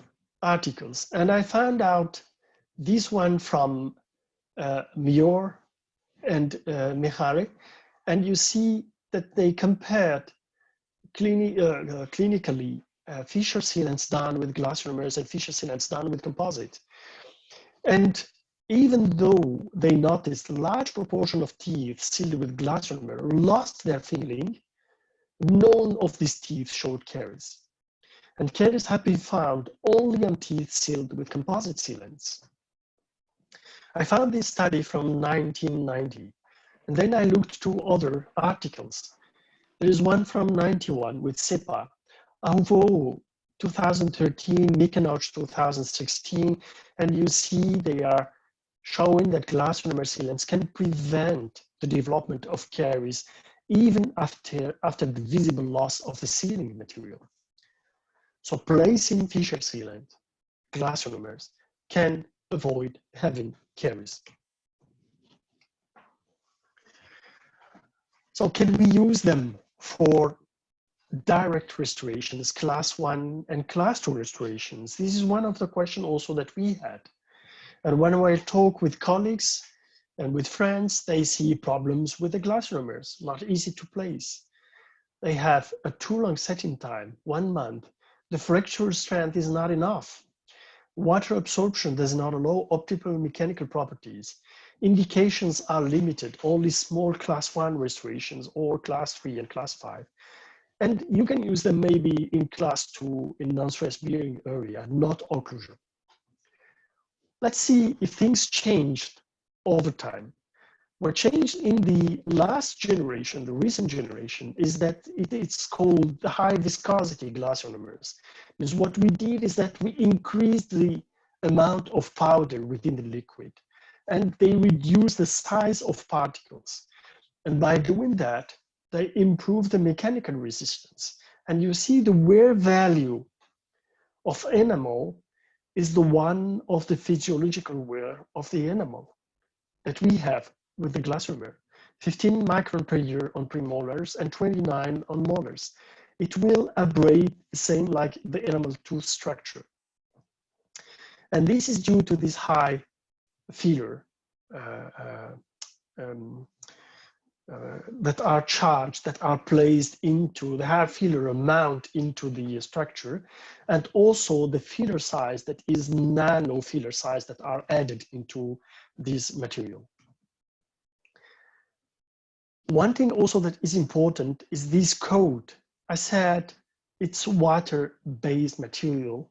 articles and I found out this one from Mior and Mihare, and you see that they compared clinically fissure sealants done with glass ionomers and fissure sealants done with composite. And even though they noticed a large proportion of teeth sealed with glass ionomer lost their filling, none of these teeth showed caries. And caries have been found only on teeth sealed with composite sealants. I found this study from 1990, and then I looked to other articles. There is one from 91 with SEPA, Auvo 2013, Mykonos 2016, and you see they are showing that glass ionomer sealants can prevent the development of caries even after the visible loss of the sealing material. So placing Fischer sealant, glass ionomers, can avoid having caries. So can we use them for direct restorations, class 1 and class 2 restorations? This is one of the questions also that we had. And when I talk with colleagues and with friends, they see problems with the glass ionomers, not easy to place. They have a too long setting time, 1 month. The fracture strength is not enough. Water absorption does not allow optimal mechanical properties. Indications are limited, only small class 1 restorations or class 3 and class 5. And you can use them maybe in class 2 in non-stress bearing area, not occlusion. Let's see if things changed over time. What changed in the last generation, the recent generation, is that it's called the high viscosity glass ionomers. Because what we did is that we increased the amount of powder within the liquid, and they reduced the size of particles. And by doing that, they improved the mechanical resistance. And you see the wear value of enamel is the one of the physiological wear of the enamel that we have with the glass ionomer, 15 micron per year on premolars and 29 on molars. It will abrade the same like the enamel tooth structure. And this is due to this high filler that are charged, that are placed into the high filler amount into the structure, and also the filler size that is nano filler size that are added into this material. One thing also that is important is this coat. I said it's water-based material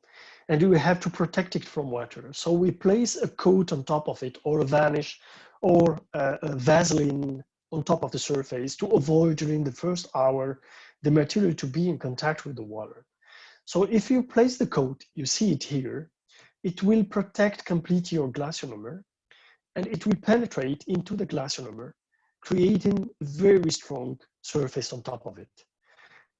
and we have to protect it from water. So we place a coat on top of it, or a varnish, or a Vaseline on top of the surface to avoid during the first hour the material to be in contact with the water. So if you place the coat, you see it here, it will protect completely your glass ionomer, and it will penetrate into the glass ionomer, creating a very strong surface on top of it.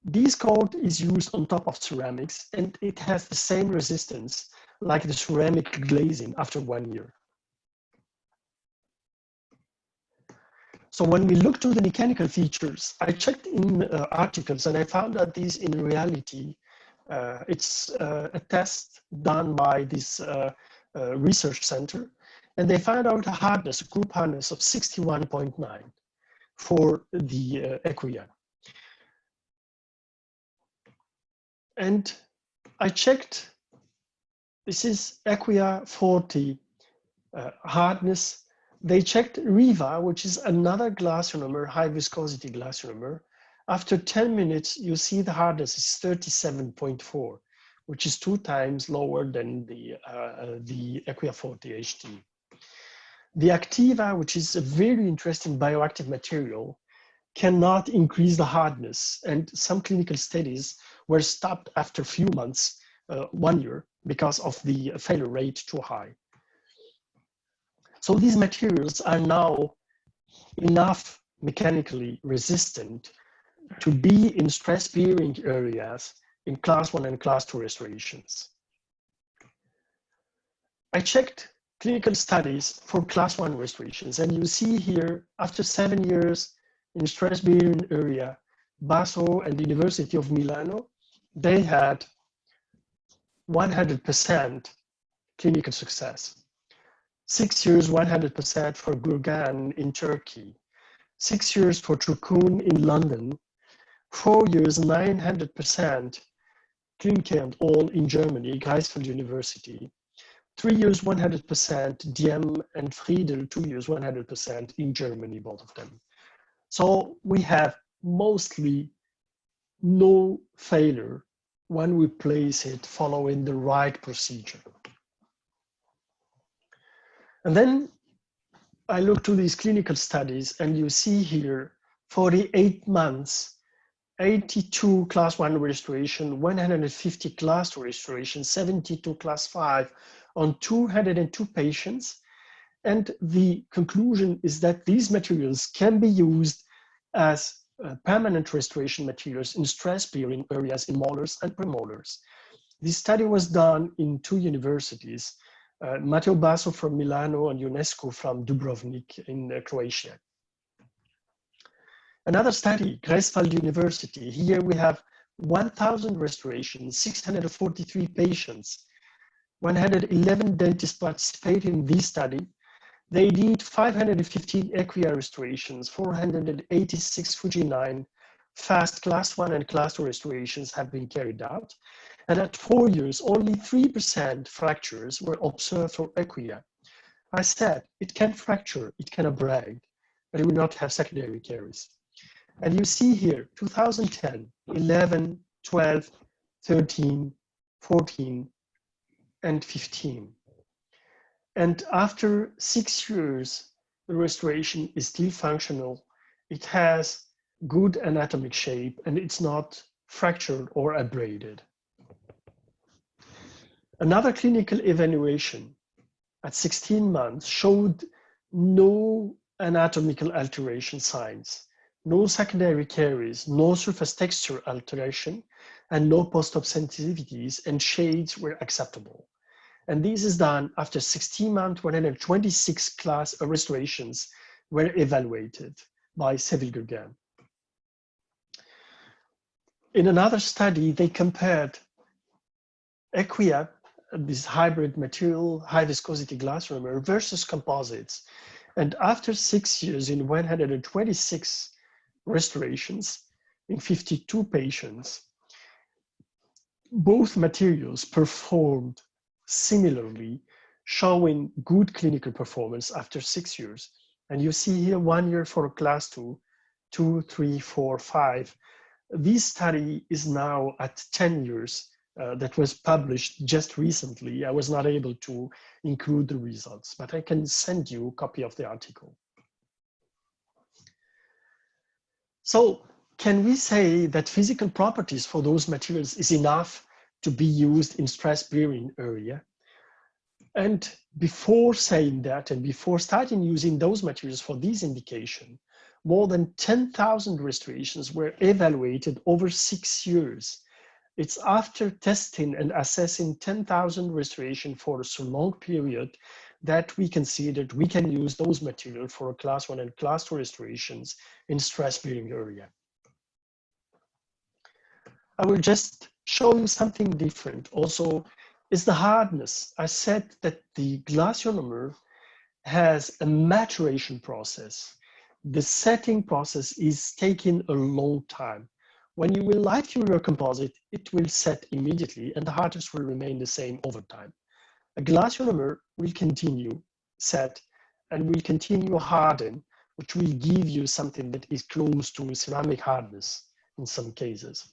This coat is used on top of ceramics, and it has the same resistance like the ceramic glazing after 1 year. So when we look to the mechanical features, I checked in articles and I found that these in reality, it's a test done by this research center, and they found out a hardness, a group hardness of 61.9 for the Equia. And I checked, this is Equia 40 hardness. They checked Riva, which is another glass ionomer, high viscosity glass ionomer. After 10 minutes, you see the hardness is 37.4, which is 2 times lower than the Equia 40 HT. The Activa, which is a very interesting bioactive material, cannot increase the hardness, and some clinical studies were stopped after a few months, 1 year, because of the failure rate too high. So these materials are now enough mechanically resistant to be in stress-bearing areas in class 1 and class 2 restorations. I checked clinical studies for class 1 restorations, and you see here, after 7 years in stress-bearing area, Basso and the University of Milano, they had 100% clinical success. 6 years, 100% for Gurgan in Turkey. 6 years for Trukun in London. 4 years, 900% Klimke and all in Germany, Greifswald University. 3 years 100%, Diem and Friedel 2 years 100% in Germany, both of them. So we have mostly no failure when we place it following the right procedure. And then I look to these clinical studies, and you see here 48 months, 82 class 1 restoration, 150 class 2 restoration, 72 class 5 on 202 patients. And the conclusion is that these materials can be used as permanent restoration materials in stress-bearing areas in molars and premolars. This study was done in 2 universities, Matteo Basso from Milano and UNESCO from Dubrovnik in Croatia. Another study, Greifswald University. Here we have 1,000 restorations, 643 patients, 111 dentists participated in this study. They did 515 Equia restorations, 486 Fuji9 fast class 1 and class 2 restorations have been carried out. And at 4 years, only 3% fractures were observed for Equia. I said, it can fracture, it can abrade, but it will not have secondary caries. And you see here, 2010, 11, 12, 13, 14, and 15. And after 6 years, the restoration is still functional. It has good anatomic shape, and it's not fractured or abraded. Another clinical evaluation at 16 months showed no anatomical alteration signs, no secondary caries, no surface texture alteration, and no post-op sensitivities, and shades were acceptable. And this is done after 16 months, 126 class restorations were evaluated by Seville Gurgan. In another study, they compared Equia, this hybrid material, high viscosity glass lonomer, versus composites. And after 6 years in 126 restorations in 52 patients, both materials performed similarly, showing good clinical performance after 6 years. And you see here 1 year for class 2, 2, 3, 4, 5. This study is now at 10 years. That was published just recently. I was not able to include the results, but I can send you a copy of the article. So can we say that physical properties for those materials is enough to be used in stress-bearing area? And before saying that, and before starting using those materials for this indication, more than 10,000 restorations were evaluated over 6 years. It's after testing and assessing 10,000 restoration for a long period that we can see that we can use those materials for class 1 and class 2 restorations in stress-bearing area. I will just show you something different. Also, is the hardness. I said that the glass ionomer has a maturation process. The setting process is taking a long time. When you will light cure your composite, it will set immediately and the hardness will remain the same over time. A glass ionomer will continue set and will continue harden, which will give you something that is close to ceramic hardness in some cases.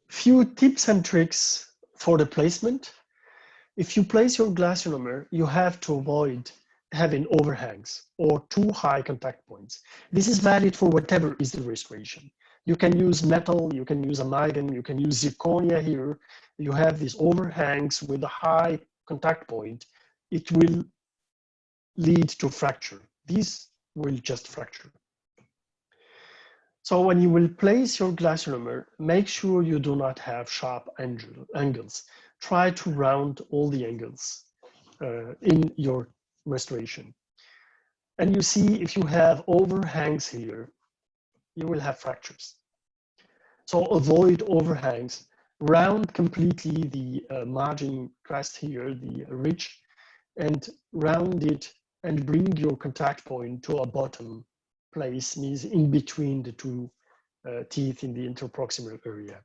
Few tips and tricks for the placement. If you place your glass ionomer, you have to avoid having overhangs or too high contact points. This is valid for whatever is the restoration. You can use metal, you can use amalgam, you can use zirconia here. You have these overhangs with a high contact point. It will lead to fracture. These will just fracture. So when you will place your glass ionomer, make sure you do not have sharp angles. Try to round all the angles in your restoration. And you see if you have overhangs here, you will have fractures. So avoid overhangs. Round completely the margin crest here, the ridge, and round it and bring your contact point to a bottom place, means in between the two teeth in the interproximal area.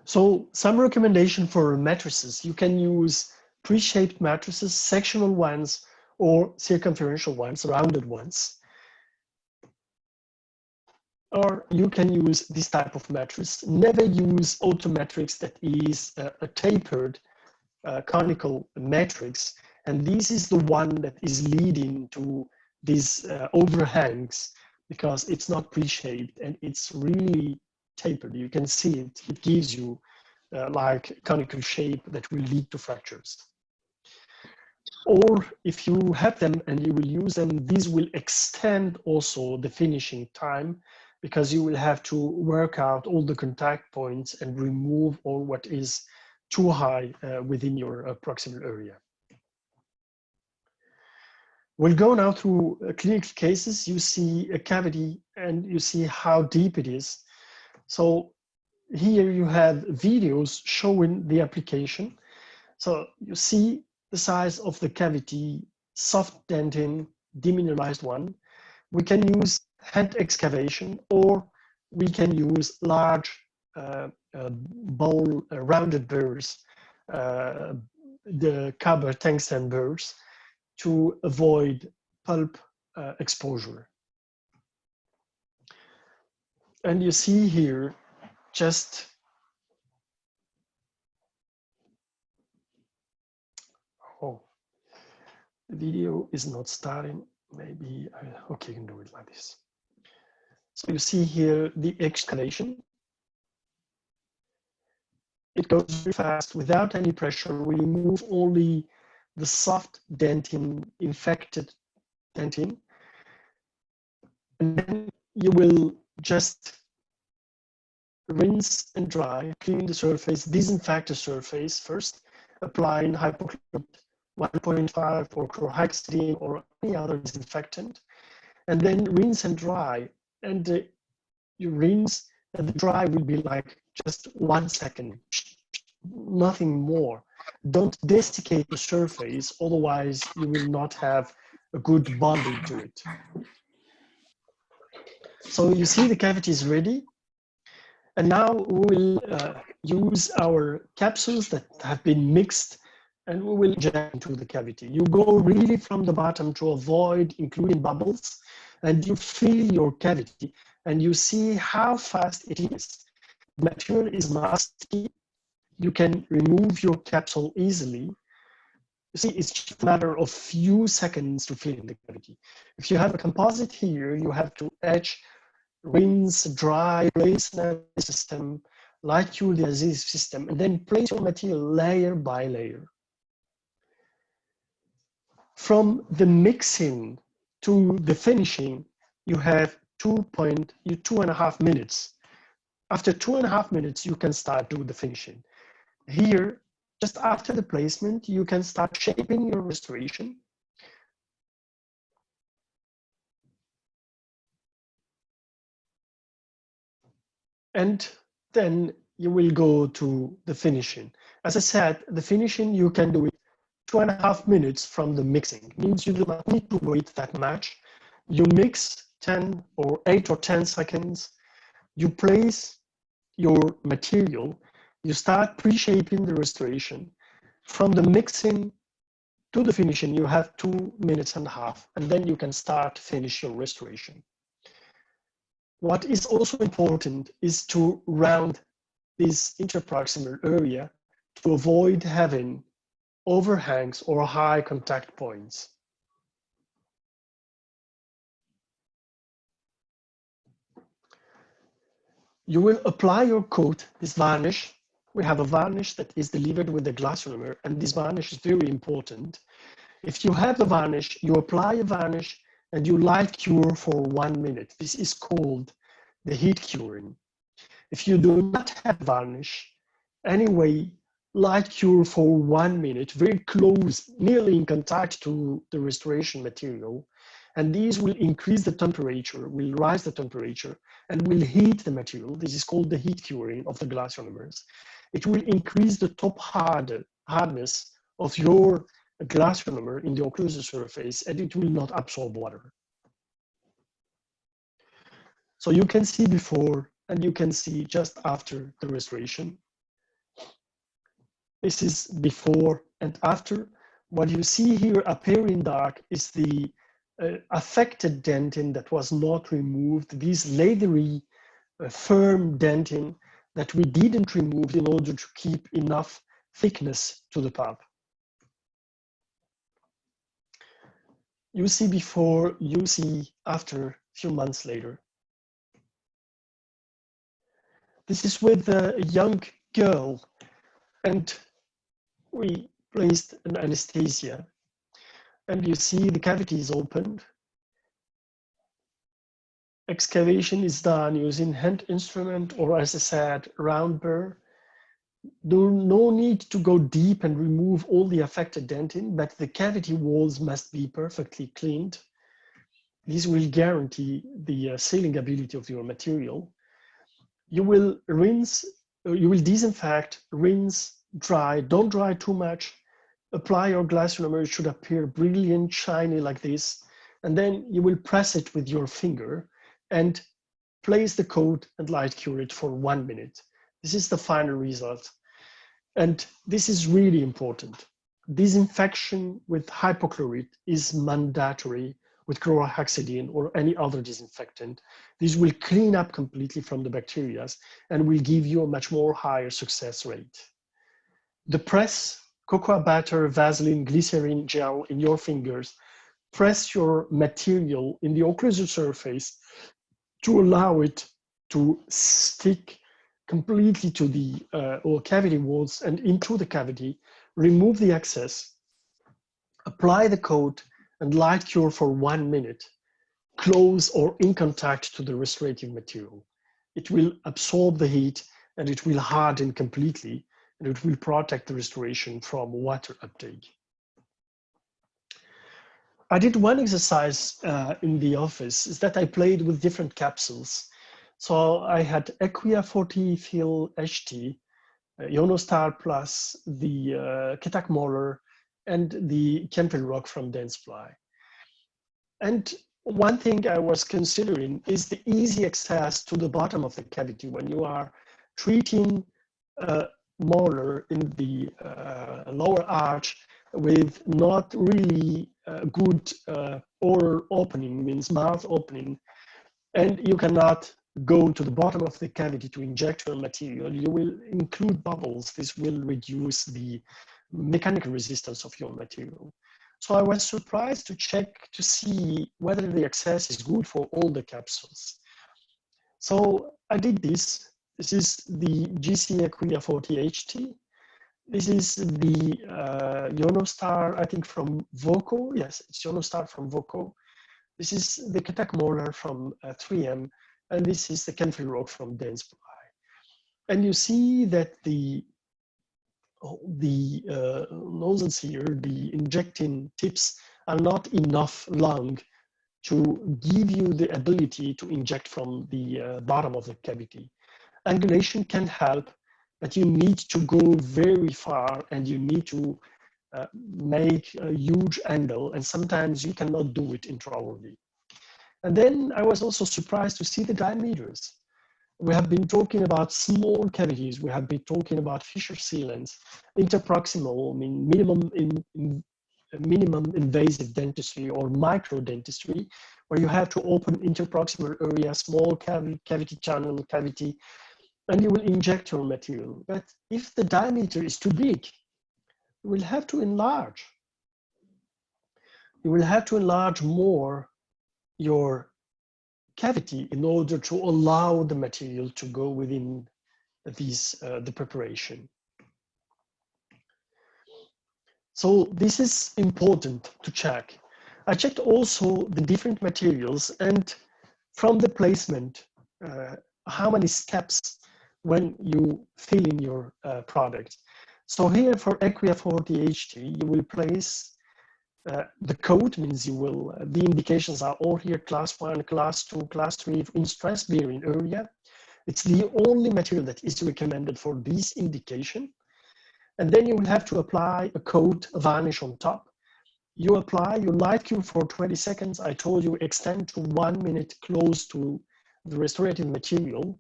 So some recommendation for matrices, you can use pre-shaped matrices, sectional ones, or circumferential ones, rounded ones. Or you can use this type of matrix. Never use automatrix that is a tapered conical matrix. And this is the one that is leading to these overhangs because it's not pre-shaped and it's really tapered. You can see it. It gives you like conical shape that will lead to fractures. Or if you have them and you will use them, these will extend also the finishing time because you will have to work out all the contact points and remove all what is too high within your proximal area. We'll go now through clinical cases. You see a cavity and you see how deep it is. So here you have videos showing the application. So you see the size of the cavity, soft dentin, demineralized one. We can use hand excavation, or we can use large bowl rounded burrs, the copper tungsten burrs, to avoid pulp exposure. And you see here just the video is not starting. Maybe okay, I can do it like this. So you see here the excavation. It goes very fast without any pressure. We remove only the soft dentin, infected dentin. And then you will just rinse and dry, clean the surface, disinfect the surface first, applying hypochlorite 1.5 or chlorhexidine or any other disinfectant, and then rinse and dry. And you rinse and the dry will be like just 1 second, nothing more. Don't desiccate the surface, otherwise you will not have a good bonding to it. So you see the cavity is ready. And now we will use our capsules that have been mixed and we will inject into the cavity. You go really from the bottom to avoid including bubbles, and you fill your cavity and you see how fast it is. The material is musty. You can remove your capsule easily. You see, it's just a matter of few seconds to fill in the cavity. If you have a composite here, you have to etch, rinse, dry, place an system, Lightcure the adhesive system, and then place your material layer by layer. From the mixing to the finishing, you have 2.5 minutes. After 2.5 minutes, you can start doing the finishing. Here, just after the placement, you can start shaping your restoration. And then you will go to the finishing. As I said, the finishing, you can do it 2.5 minutes from the mixing. It means you do not need to wait that much. You mix 10 or 8 or 10 seconds. You place your material. You start pre-shaping the restoration. From the mixing to the finishing, you have 2.5 minutes, and then you can start finish your restoration. What is also important is to round this interproximal area to avoid having overhangs or high contact points. You will apply your coat, this varnish. We have a varnish that is delivered with the glass lonomer, and this varnish is very important. If you have the varnish, you apply a varnish and you light cure for 1 minute. This is called the heat curing. If you do not have varnish, anyway, light cure for 1 minute, very close, nearly in contact to the restoration material. And these will increase the temperature, will rise the temperature, and will heat the material. This is called the heat curing of the glass ionomers. It will increase the top hardness of your glass ionomer in the occlusal surface, and it will not absorb water. So you can see before and you can see just after the restoration. This is before and after. What you see here appear in dark is the affected dentin that was not removed, these leathery, firm dentin that we didn't remove in order to keep enough thickness to the pulp. You see before, you see after, a few months later. This is with a young girl, and we placed an anesthesia. And you see the cavity is opened. Excavation is done using hand instrument, or as I said, round burr. No need to go deep and remove all the affected dentin, but the cavity walls must be perfectly cleaned. This will guarantee the sealing ability of your material. You will rinse, you will disinfect, rinse, dry. Don't dry too much. Apply your glass lonomer. It should appear brilliant, shiny like this. And then you will press it with your finger and place the coat and light cure it for 1 minute. This is the final result. And this is really important. Disinfection with hypochlorite is mandatory with chlorhexidine or any other disinfectant. This will clean up completely from the bacteria and will give you a much more higher success rate. The press, cocoa butter, Vaseline, glycerin gel in your fingers, press your material in the occlusal surface to allow it to stick completely to the or cavity walls and into the cavity, remove the excess, apply the coat and light cure for 1 minute, close or in contact to the restorative material. It will absorb the heat and it will harden completely, and it will protect the restoration from water uptake. I did one exercise in the office, is that I played with different capsules. So I had Equia 40 Fill HT, Ionostar Plus, the Ketak Molar, and the Chemtrail Rock from Densefly. And one thing I was considering is the easy access to the bottom of the cavity when you are treating a molar in the lower arch with not really good oral opening, means mouth opening, and you cannot go to the bottom of the cavity to inject your material. You will include bubbles. This will reduce the mechanical resistance of your material. So I was surprised to check to see whether the access is good for all the capsules. So I did this. This is the GC Equia 40 HT. This is the Ionostar, I think from Voco. Yes, it's Ionostar from Voco. This is the Ketak Molar from 3M, and this is the Chemtrail Rock from Densefly. And you see that the nozzles here, the injecting tips, are not enough long to give you the ability to inject from the bottom of the cavity. Angulation can help, but you need to go very far and you need to make a huge angle, and sometimes you cannot do it intraorally. And then I was also surprised to see the diameters. We have been talking about small cavities. We have been talking about fissure sealants, interproximal, I mean minimum invasive dentistry or micro dentistry, where you have to open interproximal area, small cavity channel cavity, and you will inject your material. But if the diameter is too big, you will have to enlarge. You will have to enlarge more your cavity in order to allow the material to go within these, the preparation. So this is important to check. I checked also the different materials and from the placement, how many steps when you fill in your product. So here for Equia 40 HT, you will place the code, means you will, the indications are all here, class 1, class 2, class 3 in stress bearing area. It's the only material that is recommended for this indication. And then you will have to apply a coat, a varnish on top. You apply your light cure for 20 seconds. I told you extend to 1 minute close to the restorative material.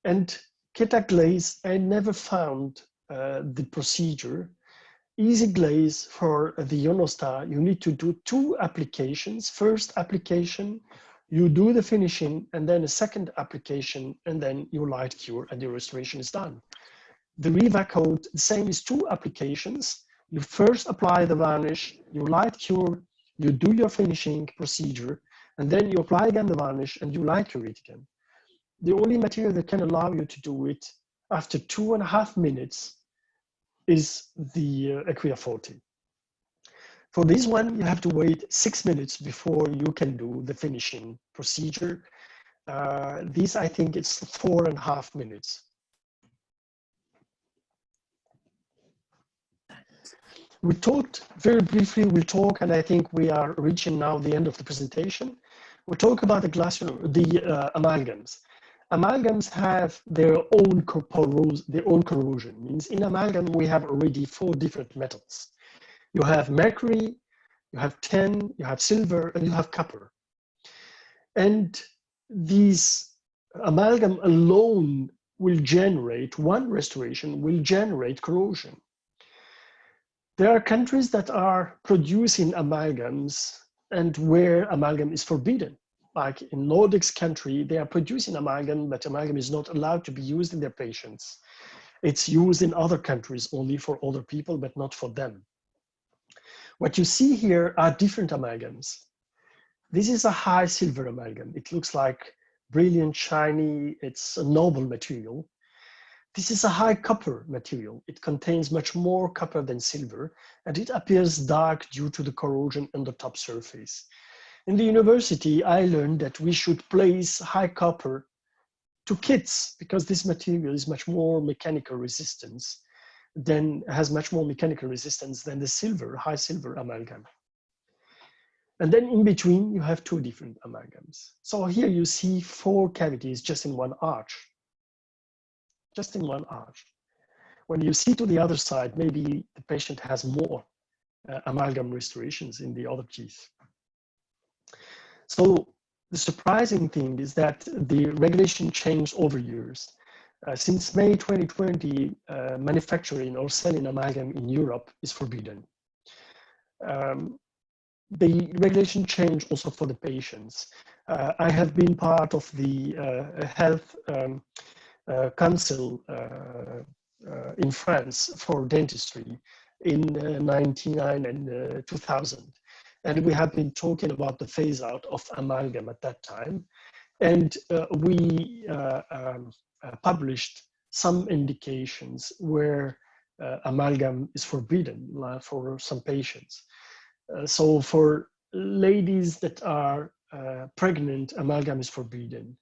And Ketak glaze, I never found the procedure, easy glaze for the Ionostar, you need to do 2 applications. First application, you do the finishing, and then a second application, and then you light cure and your restoration is done. The Riva code, the same is 2 applications. You first apply the varnish, you light cure, you do your finishing procedure, and then you apply again the varnish and you light cure it again. The only material that can allow you to do it after 2.5 minutes is the Equia 40. For this one, you have to wait 6 minutes before you can do the finishing procedure. This, I think, it's 4.5 minutes. We talked very briefly, and I think we are reaching now the end of the presentation. We'll talk about the amalgams. Amalgams have their own corrosion. Means in amalgam, we have already 4 different metals. You have mercury, you have tin, you have silver, and you have copper. And these amalgam alone will generate, one restoration will generate corrosion. There are countries that are producing amalgams and where amalgam is forbidden. Like in Nordics country, they are producing amalgam, but amalgam is not allowed to be used in their patients. It's used in other countries only for other people, but not for them. What you see here are different amalgams. This is a high silver amalgam. It looks like brilliant, shiny, it's a noble material. This is a high copper material. It contains much more copper than silver, and it appears dark due to the corrosion on the top surface. In the university, I learned that we should place high copper to kits because this material is much more mechanical resistance has much more mechanical resistance than the silver, high silver amalgam. And then in between, you have 2 different amalgams. So here you see 4 cavities just in one arch. Just in one arch. When you see to the other side, maybe the patient has more amalgam restorations in the other teeth. So the surprising thing is that the regulation changed over years. Since May 2020, manufacturing or selling amalgam in Europe is forbidden. The regulation changed also for the patients. I have been part of the health council in France for dentistry in 1999 and 2000. And we have been talking about the phase out of amalgam at that time. And we published some indications where amalgam is forbidden for some patients. So for ladies that are pregnant, amalgam is forbidden.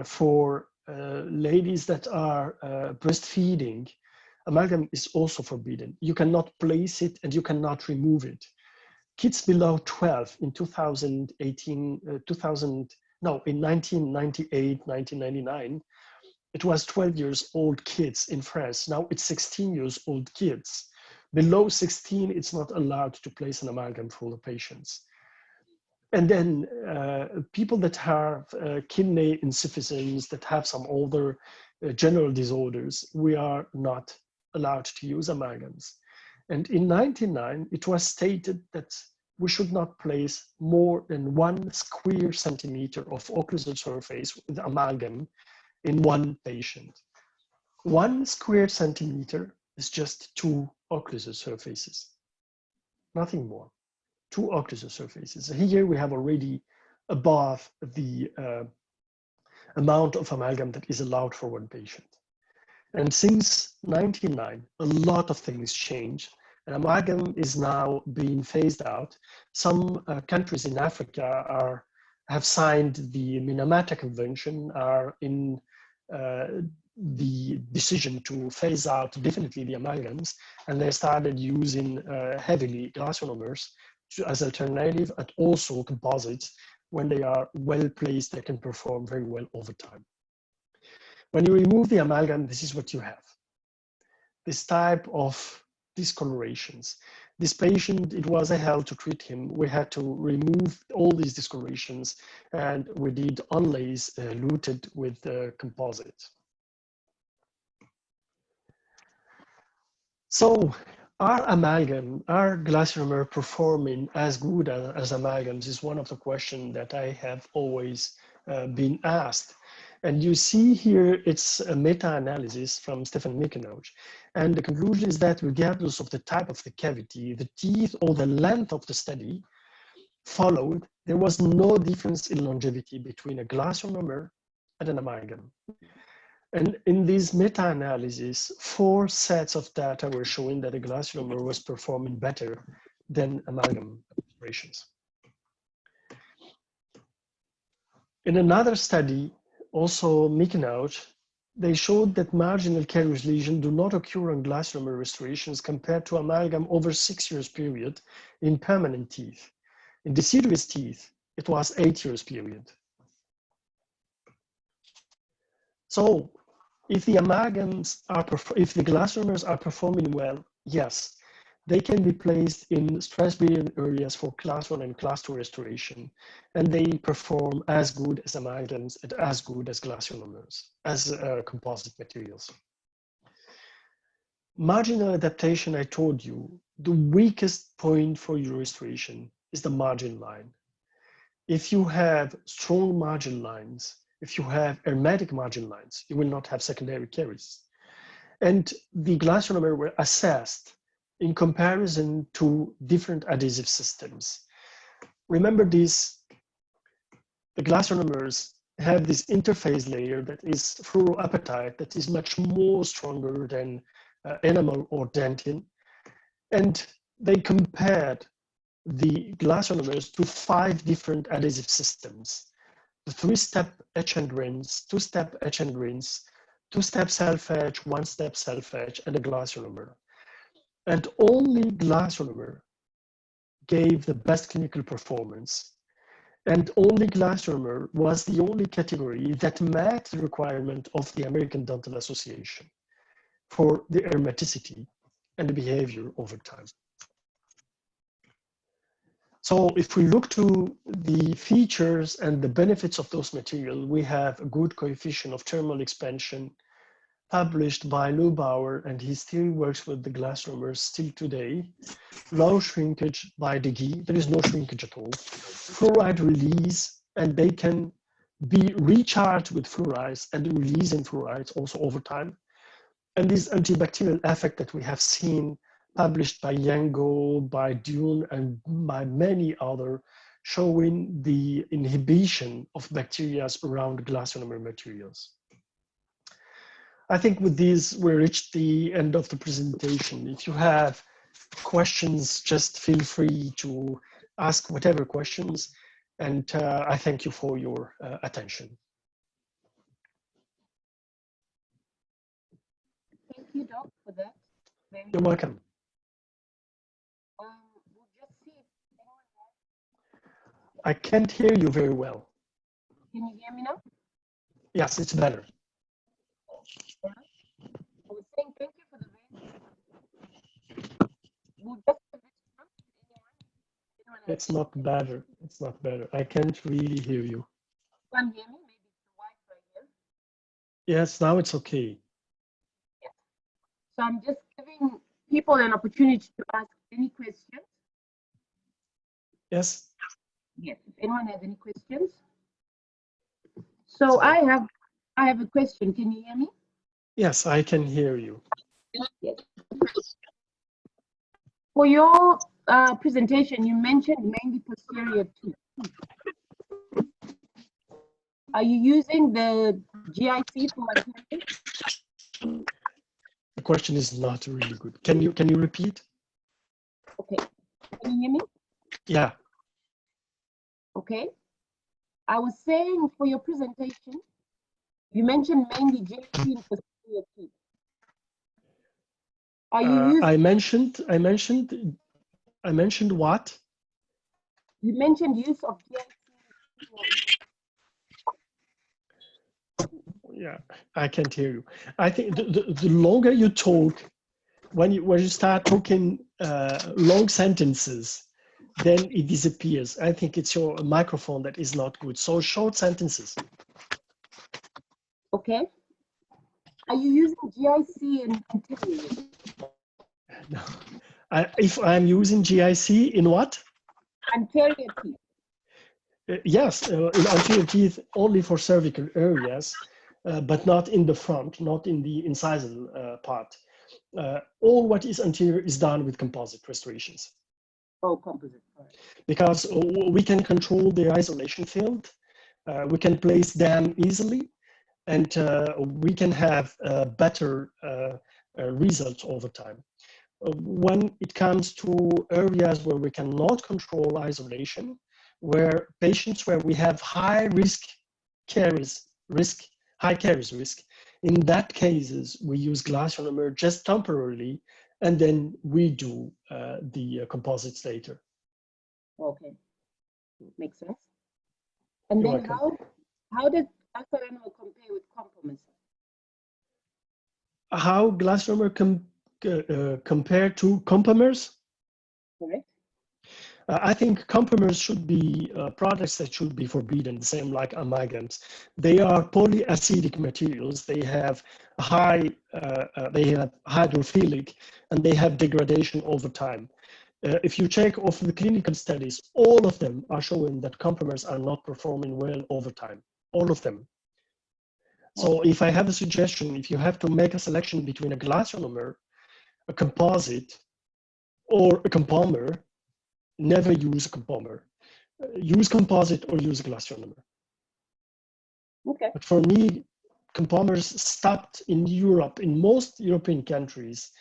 For ladies that are breastfeeding, amalgam is also forbidden. You cannot place it and you cannot remove it. Kids below 12 in 2018, in 1998, 1999, it was 12 years old kids in France. Now it's 16 years old kids. Below 16, it's not allowed to place an amalgam for the patients. And then people that have kidney insufficiency, that have some other general disorders, we are not allowed to use amalgams. And in 1999, it was stated that we should not place more than 1 square centimeter of occlusal surface with amalgam in one patient. 1 square centimeter is just 2 occlusal surfaces, nothing more. 2 occlusal surfaces. Here we have already above the amount of amalgam that is allowed for one patient. And since 1999, a lot of things changed. And amalgam is now being phased out. Some countries in Africa have signed the Minamata Convention, are in the decision to phase out definitely the amalgams, and they started using heavily glass lonomers as alternative, and also composites. When they are well placed, they can perform very well over time. When you remove the amalgam, this is what you have. This type of discolorations. This patient, it was a hell to treat him. We had to remove all these discolorations, and we did onlays luted with composite. So are glass ionomer performing as good as amalgams is one of the questions that I have always been asked. And you see here, it's a meta-analysis from Stefan Mikenauch. And the conclusion is that regardless of the type of the cavity, the teeth or the length of the study followed, there was no difference in longevity between a glass ionomer and an amalgam. And in this meta-analysis, 4 sets of data were showing that a glass ionomer was performing better than amalgam restorations. In another study, also Mikenauch, they showed that marginal caries lesions do not occur on glass ionomer restorations compared to amalgam over 6 years period in permanent teeth. In deciduous teeth, it was 8 years period. So if the amalgams are, if the glass ionomers are performing well, yes, they can be placed in stress-bearing areas for class 1 and class 2 restoration, and they perform as good as amalgams and as good as glass ionomers, as composite materials. Marginal adaptation, I told you, the weakest point for your restoration is the margin line. If you have strong margin lines, if you have hermetic margin lines, you will not have secondary caries. And the glass ionomer were assessed in comparison to different adhesive systems. Remember this, the glass ionomers have this interface layer that is fluoroapatite that is much more stronger than enamel or dentin. And they compared the glass ionomers to 5 different adhesive systems. The 3-step etch and rinse, 2-step etch and rinse, 2-step self-etch, 1-step self-etch, and a glass ionomer. And only glass ionomer gave the best clinical performance. And only glass ionomer was the only category that met the requirement of the American Dental Association for the hermeticity and the behavior over time. So if we look to the features and the benefits of those materials, we have a good coefficient of thermal expansion published by Neubauer, and he still works with the glass ionomers still today. Low shrinkage by Degui, there is no shrinkage at all. Fluoride release, and they can be recharged with fluorides and releasing fluorides also over time. And this antibacterial effect that we have seen published by Yango, by Dune, and by many others, showing the inhibition of bacteria around glass ionomer materials. I think with this, we reached the end of the presentation. If you have questions, just feel free to ask whatever questions. And I thank you for your attention. Thank you, Doc, for that. You're welcome. We'll just see if anyone has... I can't hear you very well. Can you hear me now? Yes, it's better. Yeah. I was saying thank you for the very... We'll just give it to anyone. It's not better. It's not better. I can't really hear you. Can't hear me? Maybe it's the Wi-Fi here. Yes, now it's okay. Yeah. So I'm just giving people an opportunity to ask any questions. Yes. Yes, if anyone has any questions. So I have a question. Can you hear me? Yes, I can hear you. Yes. For your presentation, you mentioned mainly posterior teeth. Are you using the GIC for attention? The question is not really good. Can you repeat? Okay. Can you hear me? Yeah. Okay. I was saying for your presentation, you mentioned mainly GIC in posterior teeth. Are you using? I mentioned what? You mentioned use of GIC. Yeah, I can't hear you. I think the longer you talk, when you start talking long sentences, then it disappears. I think it's your microphone that is not good. So short sentences. Okay. Are you using GIC in anterior? No. If I'm using GIC in what? Anterior teeth. Yes, in anterior teeth only for cervical areas, but not in the front, not in the incisal part. All what is anterior is done with composite restorations. Oh, composite. All right. Because we can control the isolation field, we can place them easily, and we can have better results over time. When it comes to areas where we cannot control isolation, where patients where we have high caries risk, in that cases, we use glass lonomer just temporarily, and then we do the composites later. Okay, makes sense. And You're then welcome. how does Atraumatio compare with compromise? How glass lonomer compare to compomers? Correct. I think compomers should be products that should be forbidden, the same like amalgams. They are polyacidic materials. They have they have hydrophilic, and they have degradation over time. If you check off the clinical studies, all of them are showing that compomers are not performing well over time. All of them. So if I have a suggestion, if you have to make a selection between a glass ionomer, a composite, or a compomer, never use a compomer. Use composite or use glass ionomer. Okay. But for me, compomers stopped in Europe, in most European countries,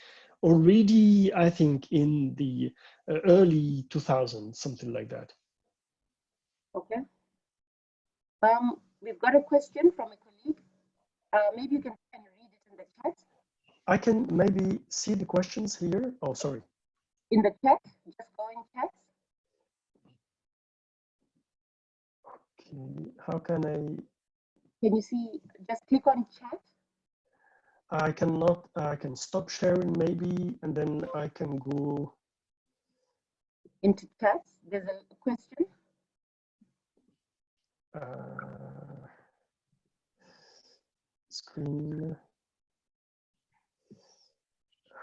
already, I think, in the early 2000s, something like that. Okay. We've got a question from a colleague. Maybe you can read it in the chat. I can maybe see the questions here. Oh, sorry. In the chat, just go in chat. Okay, how can I? Can you see? Just click on chat. I cannot. I can stop sharing maybe, and then I can go into chat. There's a question. Screen.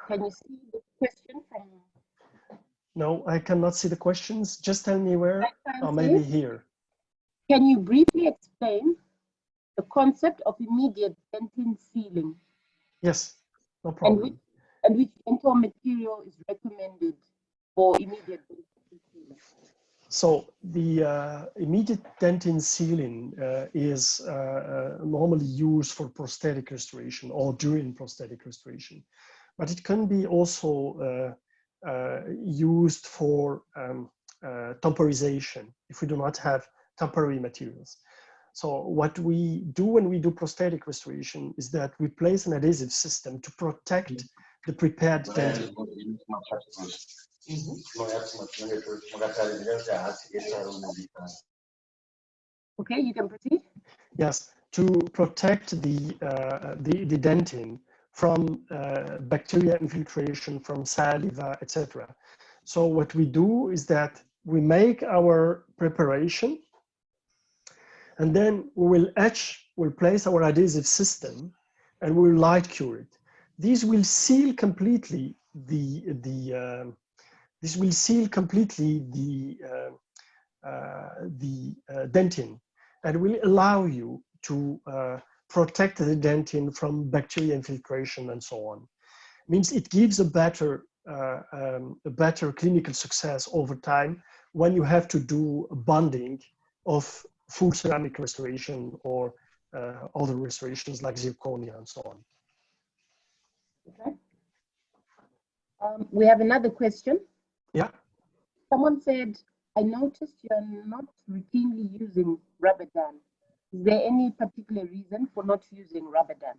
Can you see the question from? No, I cannot see the questions. Just tell me where. Or maybe here. Can you briefly explain the concept of immediate dentin sealing? Yes, no problem. And which dental material is recommended for immediate dentin sealing? So the immediate dentin sealing is normally used for prosthetic restoration or during prosthetic restoration, but it can be also used for temporization if we do not have temporary materials. So what we do when we do prosthetic restoration is that we place an adhesive system to protect the prepared dentin. Okay, you can proceed. Yes, to protect the dentin from bacteria infiltration, from saliva, etc. So what we do is that we make our preparation, and then we will we'll place our adhesive system, and we'll light cure it. These will seal completely the dentin, and will allow you to protect the dentin from bacteria infiltration and so on. Means it gives a better clinical success over time when you have to do bonding of full ceramic restoration or other restorations like zirconia and so on. Okay. We have another question. Yeah. Someone said, I noticed you're not routinely using rubber dam. Is there any particular reason for not using rubber dam?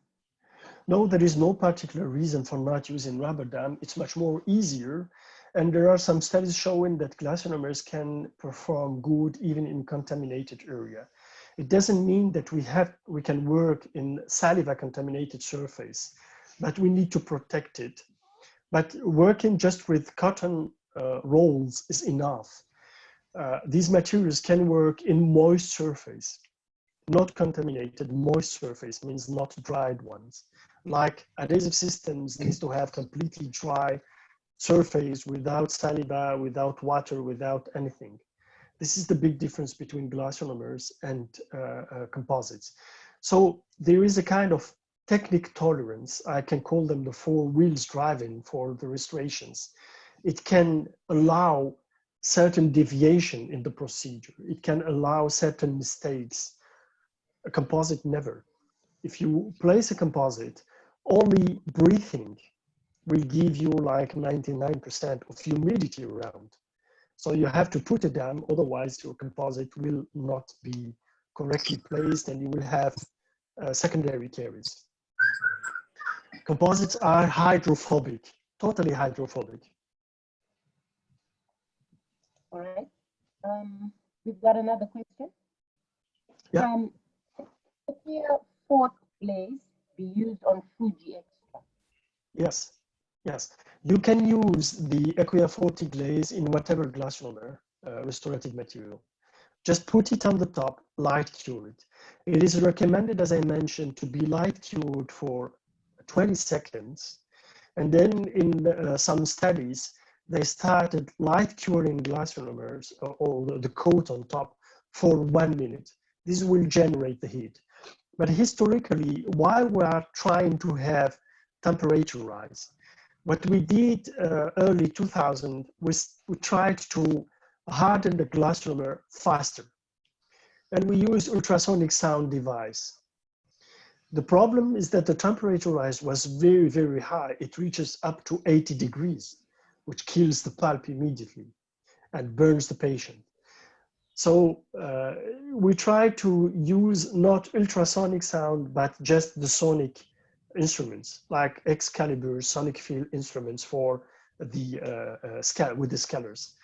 No, there is no particular reason for not using rubber dam. It's much more easier. And there are some studies showing that glass ionomers can perform good even in contaminated area. It doesn't mean that we can work in saliva contaminated surface, but we need to protect it. But working just with cotton rolls is enough. These materials can work in moist surface, not contaminated. Moist surface means not dried ones. Like adhesive systems needs to have completely dry surface, without saliva, without water, without anything. This is the big difference between glass ionomers and composites. So there is a kind of technique tolerance. I can call them the four wheels driving for the restorations. It can allow certain deviation in the procedure. It can allow certain mistakes. A composite never. If you place a composite, only breathing will give you like 99% of humidity around. So you have to put it down, otherwise your composite will not be correctly placed and you will have secondary caries. Composites are hydrophobic, totally hydrophobic. All right. We've got another question. Yeah. Can Equia fort glaze be used on Fuji Extra? Yes, yes. You can use the Equia 40 glaze in whatever glass ionomer, restorative material. Just put it on the top, light cure it. It is recommended, as I mentioned, to be light cured for 20 seconds. And then in some studies, they started light curing glass ionomers or the coat on top for 1 minute. This will generate the heat. But historically, while we are trying to have temperature rise, what we did early 2000 was we tried to harden the glass ionomer faster. And we used ultrasonic sound device. The problem is that the temperature rise was very, very high. It reaches up to 80 degrees, which kills the pulp immediately and burns the patient. So we try to use not ultrasonic sound, but just the sonic instruments, like Excalibur sonic field instruments for the with the scalars.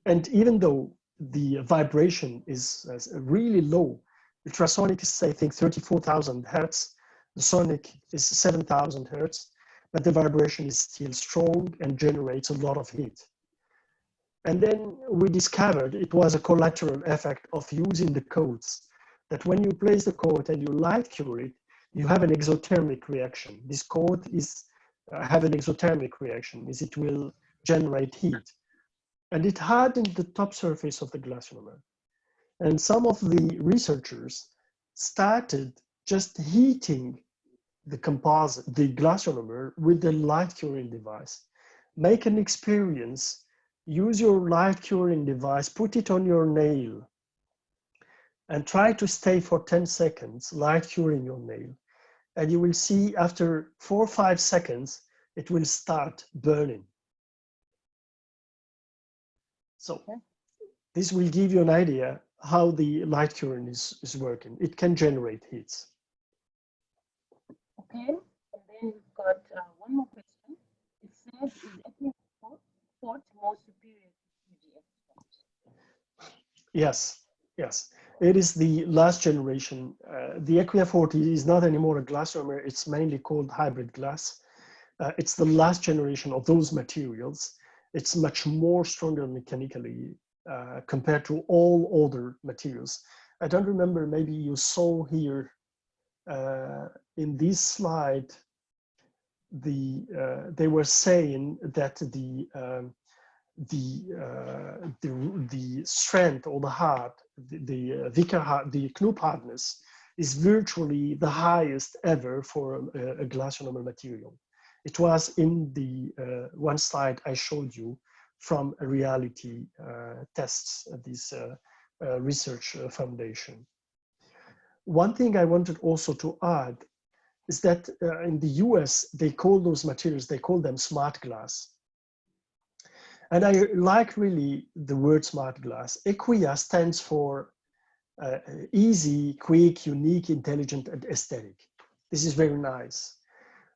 And even though the vibration is really low, ultrasonic is, I think, 34,000 hertz. The sonic is 7,000 hertz, but the vibration is still strong and generates a lot of heat. And then we discovered it was a collateral effect of using the coats, that when you place the coat and you light cure it, you have an exothermic reaction. This coat is have an exothermic reaction, is it will generate heat. And it hardened the top surface of the glass ionomer. And some of the researchers started just heating the composite, the glass ionomer, with the light curing device. Make an experience, use your light curing device, put it on your nail, and try to stay for 10 seconds light curing your nail. And you will see after 4 or 5 seconds, it will start burning. So this will give you an idea how the light curing is working. It can generate heats. Okay, and then we've got one more question. It says, is Equia fort more superior to Fuji Extra? Yes, yes. It is the last generation. The Equia 40 is not anymore a glass ionomer. It's mainly called hybrid glass. It's the last generation of those materials. It's much more stronger mechanically compared to all other materials. I don't remember, maybe you saw here in this slide, they were saying that the strength or the hard, the Knoop hardness is virtually the highest ever for a glass ionomer material. It was in the one slide I showed you from a reality tests at this research foundation. One thing I wanted also to add is that in the US, they call those materials, they call them smart glass. And I like really the word smart glass. Equia stands for easy, quick, unique, intelligent, and aesthetic. This is very nice.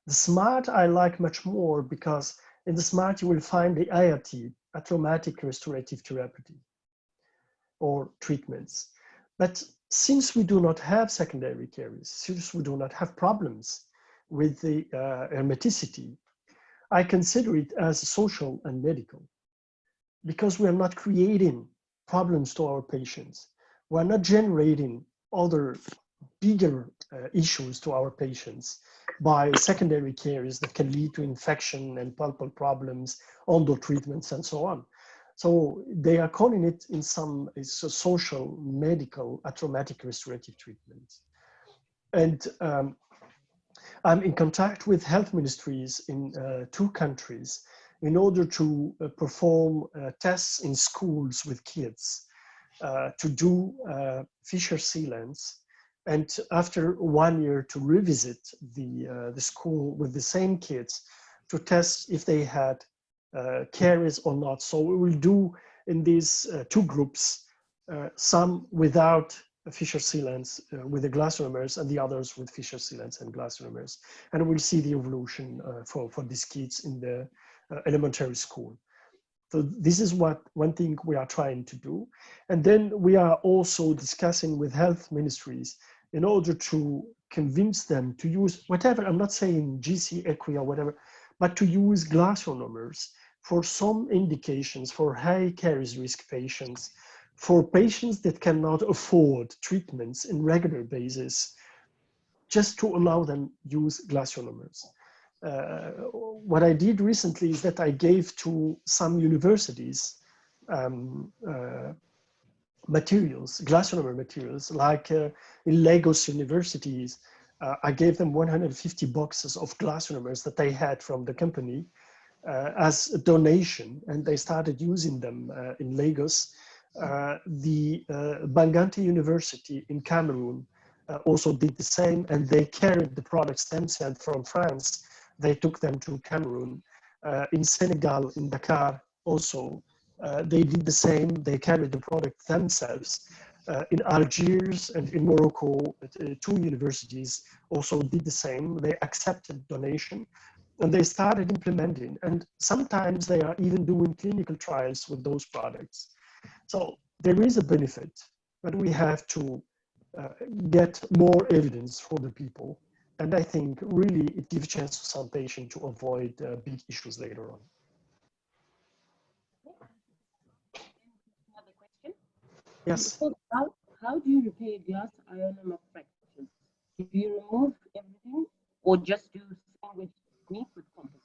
The smart I like much more because in the smart you will find the ART, Atraumatic Restorative Therapy, or treatments. But since we do not have secondary caries, since we do not have problems with the hermeticity, I consider it as social and medical, because we are not creating problems to our patients. We are not generating other bigger issues to our patients. by secondary caries that can lead to infection and pulpal problems, ondo treatments, and so on. So they are calling it in some it's a social, medical, atraumatic restorative treatment. And I'm in contact with health ministries in 2 countries in order to perform tests in schools with kids to do fissure sealants. And after 1 year to revisit the school with the same kids to test if they had caries or not. So we will do in these 2 groups, some without fissure sealants with the glass monomers and the others with fissure sealants and glass monomers. And we'll see the evolution for these kids in the elementary school. So this is one thing we are trying to do. And then we are also discussing with health ministries in order to convince them to use whatever, I'm not saying GC, Equia, or whatever, but to use glass monomers for some indications for high caries risk patients, for patients that cannot afford treatments in regular basis, just to allow them use glass monomers. What I did recently is that I gave to some universities materials, glass monomer materials, like in Lagos universities, I gave them 150 boxes of glass monomers that they had from the company as a donation, and they started using them in Lagos. The Bangante University in Cameroon also did the same, and they carried the products themselves from France. They took them to Cameroon. In Senegal, in Dakar, also, they did the same. They carried the product themselves. In Algiers and in Morocco, 2 universities also did the same. They accepted donation, and they started implementing. And sometimes they are even doing clinical trials with those products. So there is a benefit, but we have to get more evidence for the people. And I think really it gives a chance to some patients to avoid big issues later on. Another question. Yes. How do you repair glass ionomer fractures? Do you remove everything or just do sandwich technique with composite?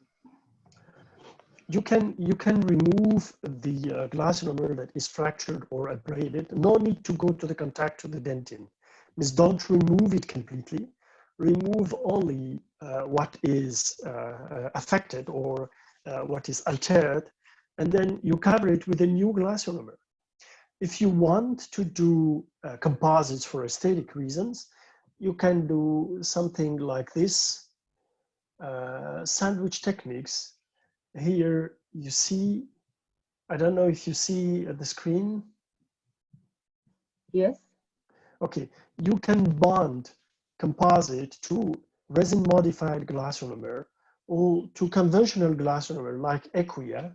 You can remove the glass ionomer that is fractured or abraded. No need to go to the contact to the dentin. Means don't remove it completely. Remove only what is affected or what is altered, and then you cover it with a new glass ionomer. If you want to do composites for aesthetic reasons, you can do something like this, sandwich techniques. Here you see, I don't know if you see the screen. Yes. Okay, you can bond composite to resin modified glass ionomer or to conventional glass ionomer like Equia,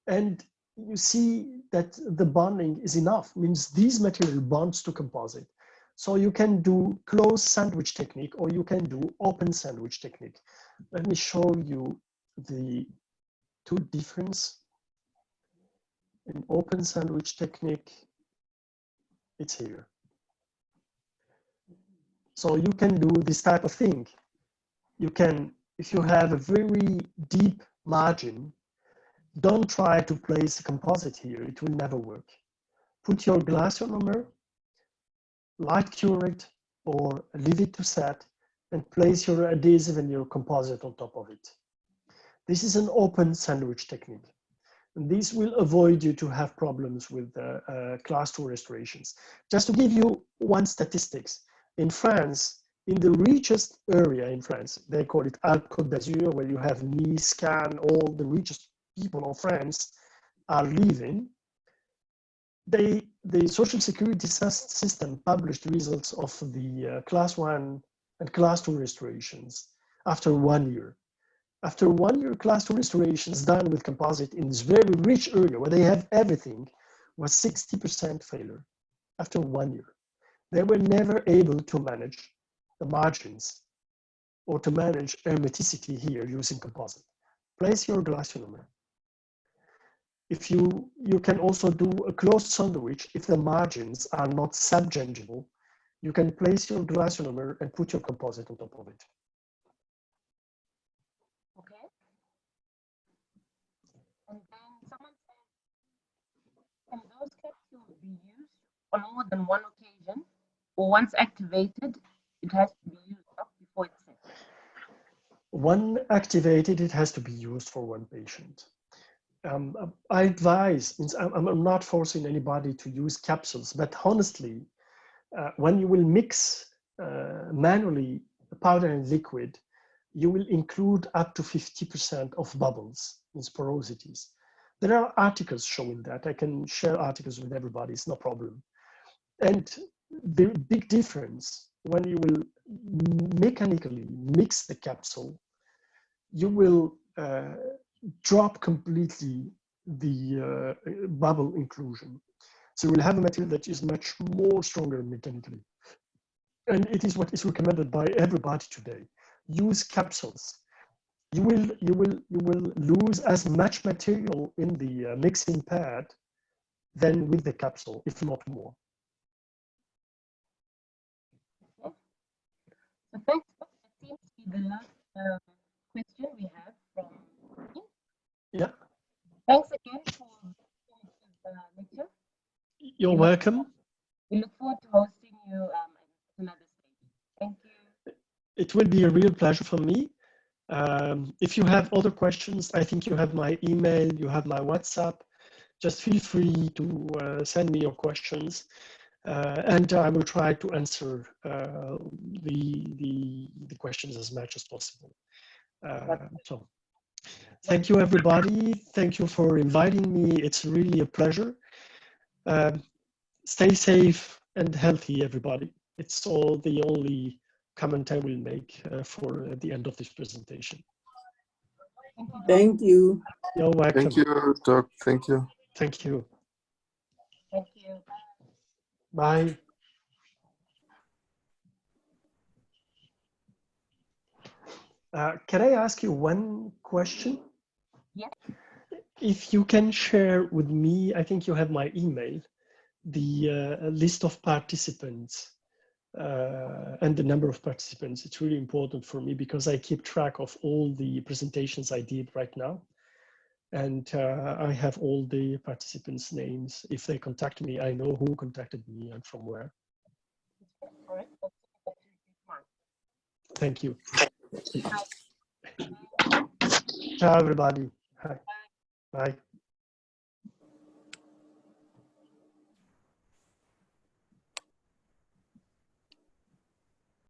and you see that the bonding is enough, means these material bonds to composite. So you can do closed sandwich technique or you can do open sandwich technique. Let me show you the 2 difference. In open sandwich technique, it's here. So you can do this type of thing. You can, if you have a very deep margin, don't try to place a composite here, it will never work. Put your glass ionomer, Lightcure it, or leave it to set, and place your adhesive and your composite on top of it. This is an open sandwich technique. And this will avoid you to have problems with class 2 restorations. Just to give you one statistics, in France, in the richest area in France, they call it Côte d'Azur, where you have Nice, Cannes, all the richest people of France are living. The social security system published results of the class 1 and class 2 restorations after 1 year. After 1 year, class 2 restorations done with composite in this very rich area where they have everything was 60% failure after 1 year. They were never able to manage the margins or to manage hermeticity here using composite. Place your glass ionomer. If you can also do a closed sandwich if the margins are not subgingival. You can place your glass ionomer and put your composite on top of it. on more than one occasion, or once activated, it has to be used up before it's set? When activated, it has to be used for one patient. I advise, I'm not forcing anybody to use capsules, but honestly, when you will mix manually powder and liquid, you will include up to 50% of bubbles in porosities. There are articles showing that. I can share articles with everybody, it's no problem. And the big difference, when you will mechanically mix the capsule, you will drop completely the bubble inclusion. So you will have a material that is much more stronger mechanically. And it is what is recommended by everybody today. Use capsules. You will lose as much material in the mixing pad than with the capsule, if not more. So thanks. That seems to be the last question we have from me. Yeah. Thanks again for the lecture. You're welcome. We look forward to hosting you at another stage. Thank you. It will be a real pleasure for me. If you have other questions, I think you have my email, you have my WhatsApp. Just feel free to send me your questions, and I will try to answer the questions as much as possible. So, thank you, everybody. Thank you for inviting me. It's really a pleasure. Stay safe and healthy, everybody. It's all the only comment I will make for the end of this presentation. Thank you. You're welcome. Thank you, Doc. Thank you. Thank you. Thank you. Bye. Can I ask you one question? Yes. If you can share with me, I think you have my email, the list of participants and the number of participants. It's really important for me because I keep track of all the presentations I did right now. And I have all the participants' names. If they contact me, I know who contacted me and from where. Thank you. Ciao, everybody. Hi. Bye.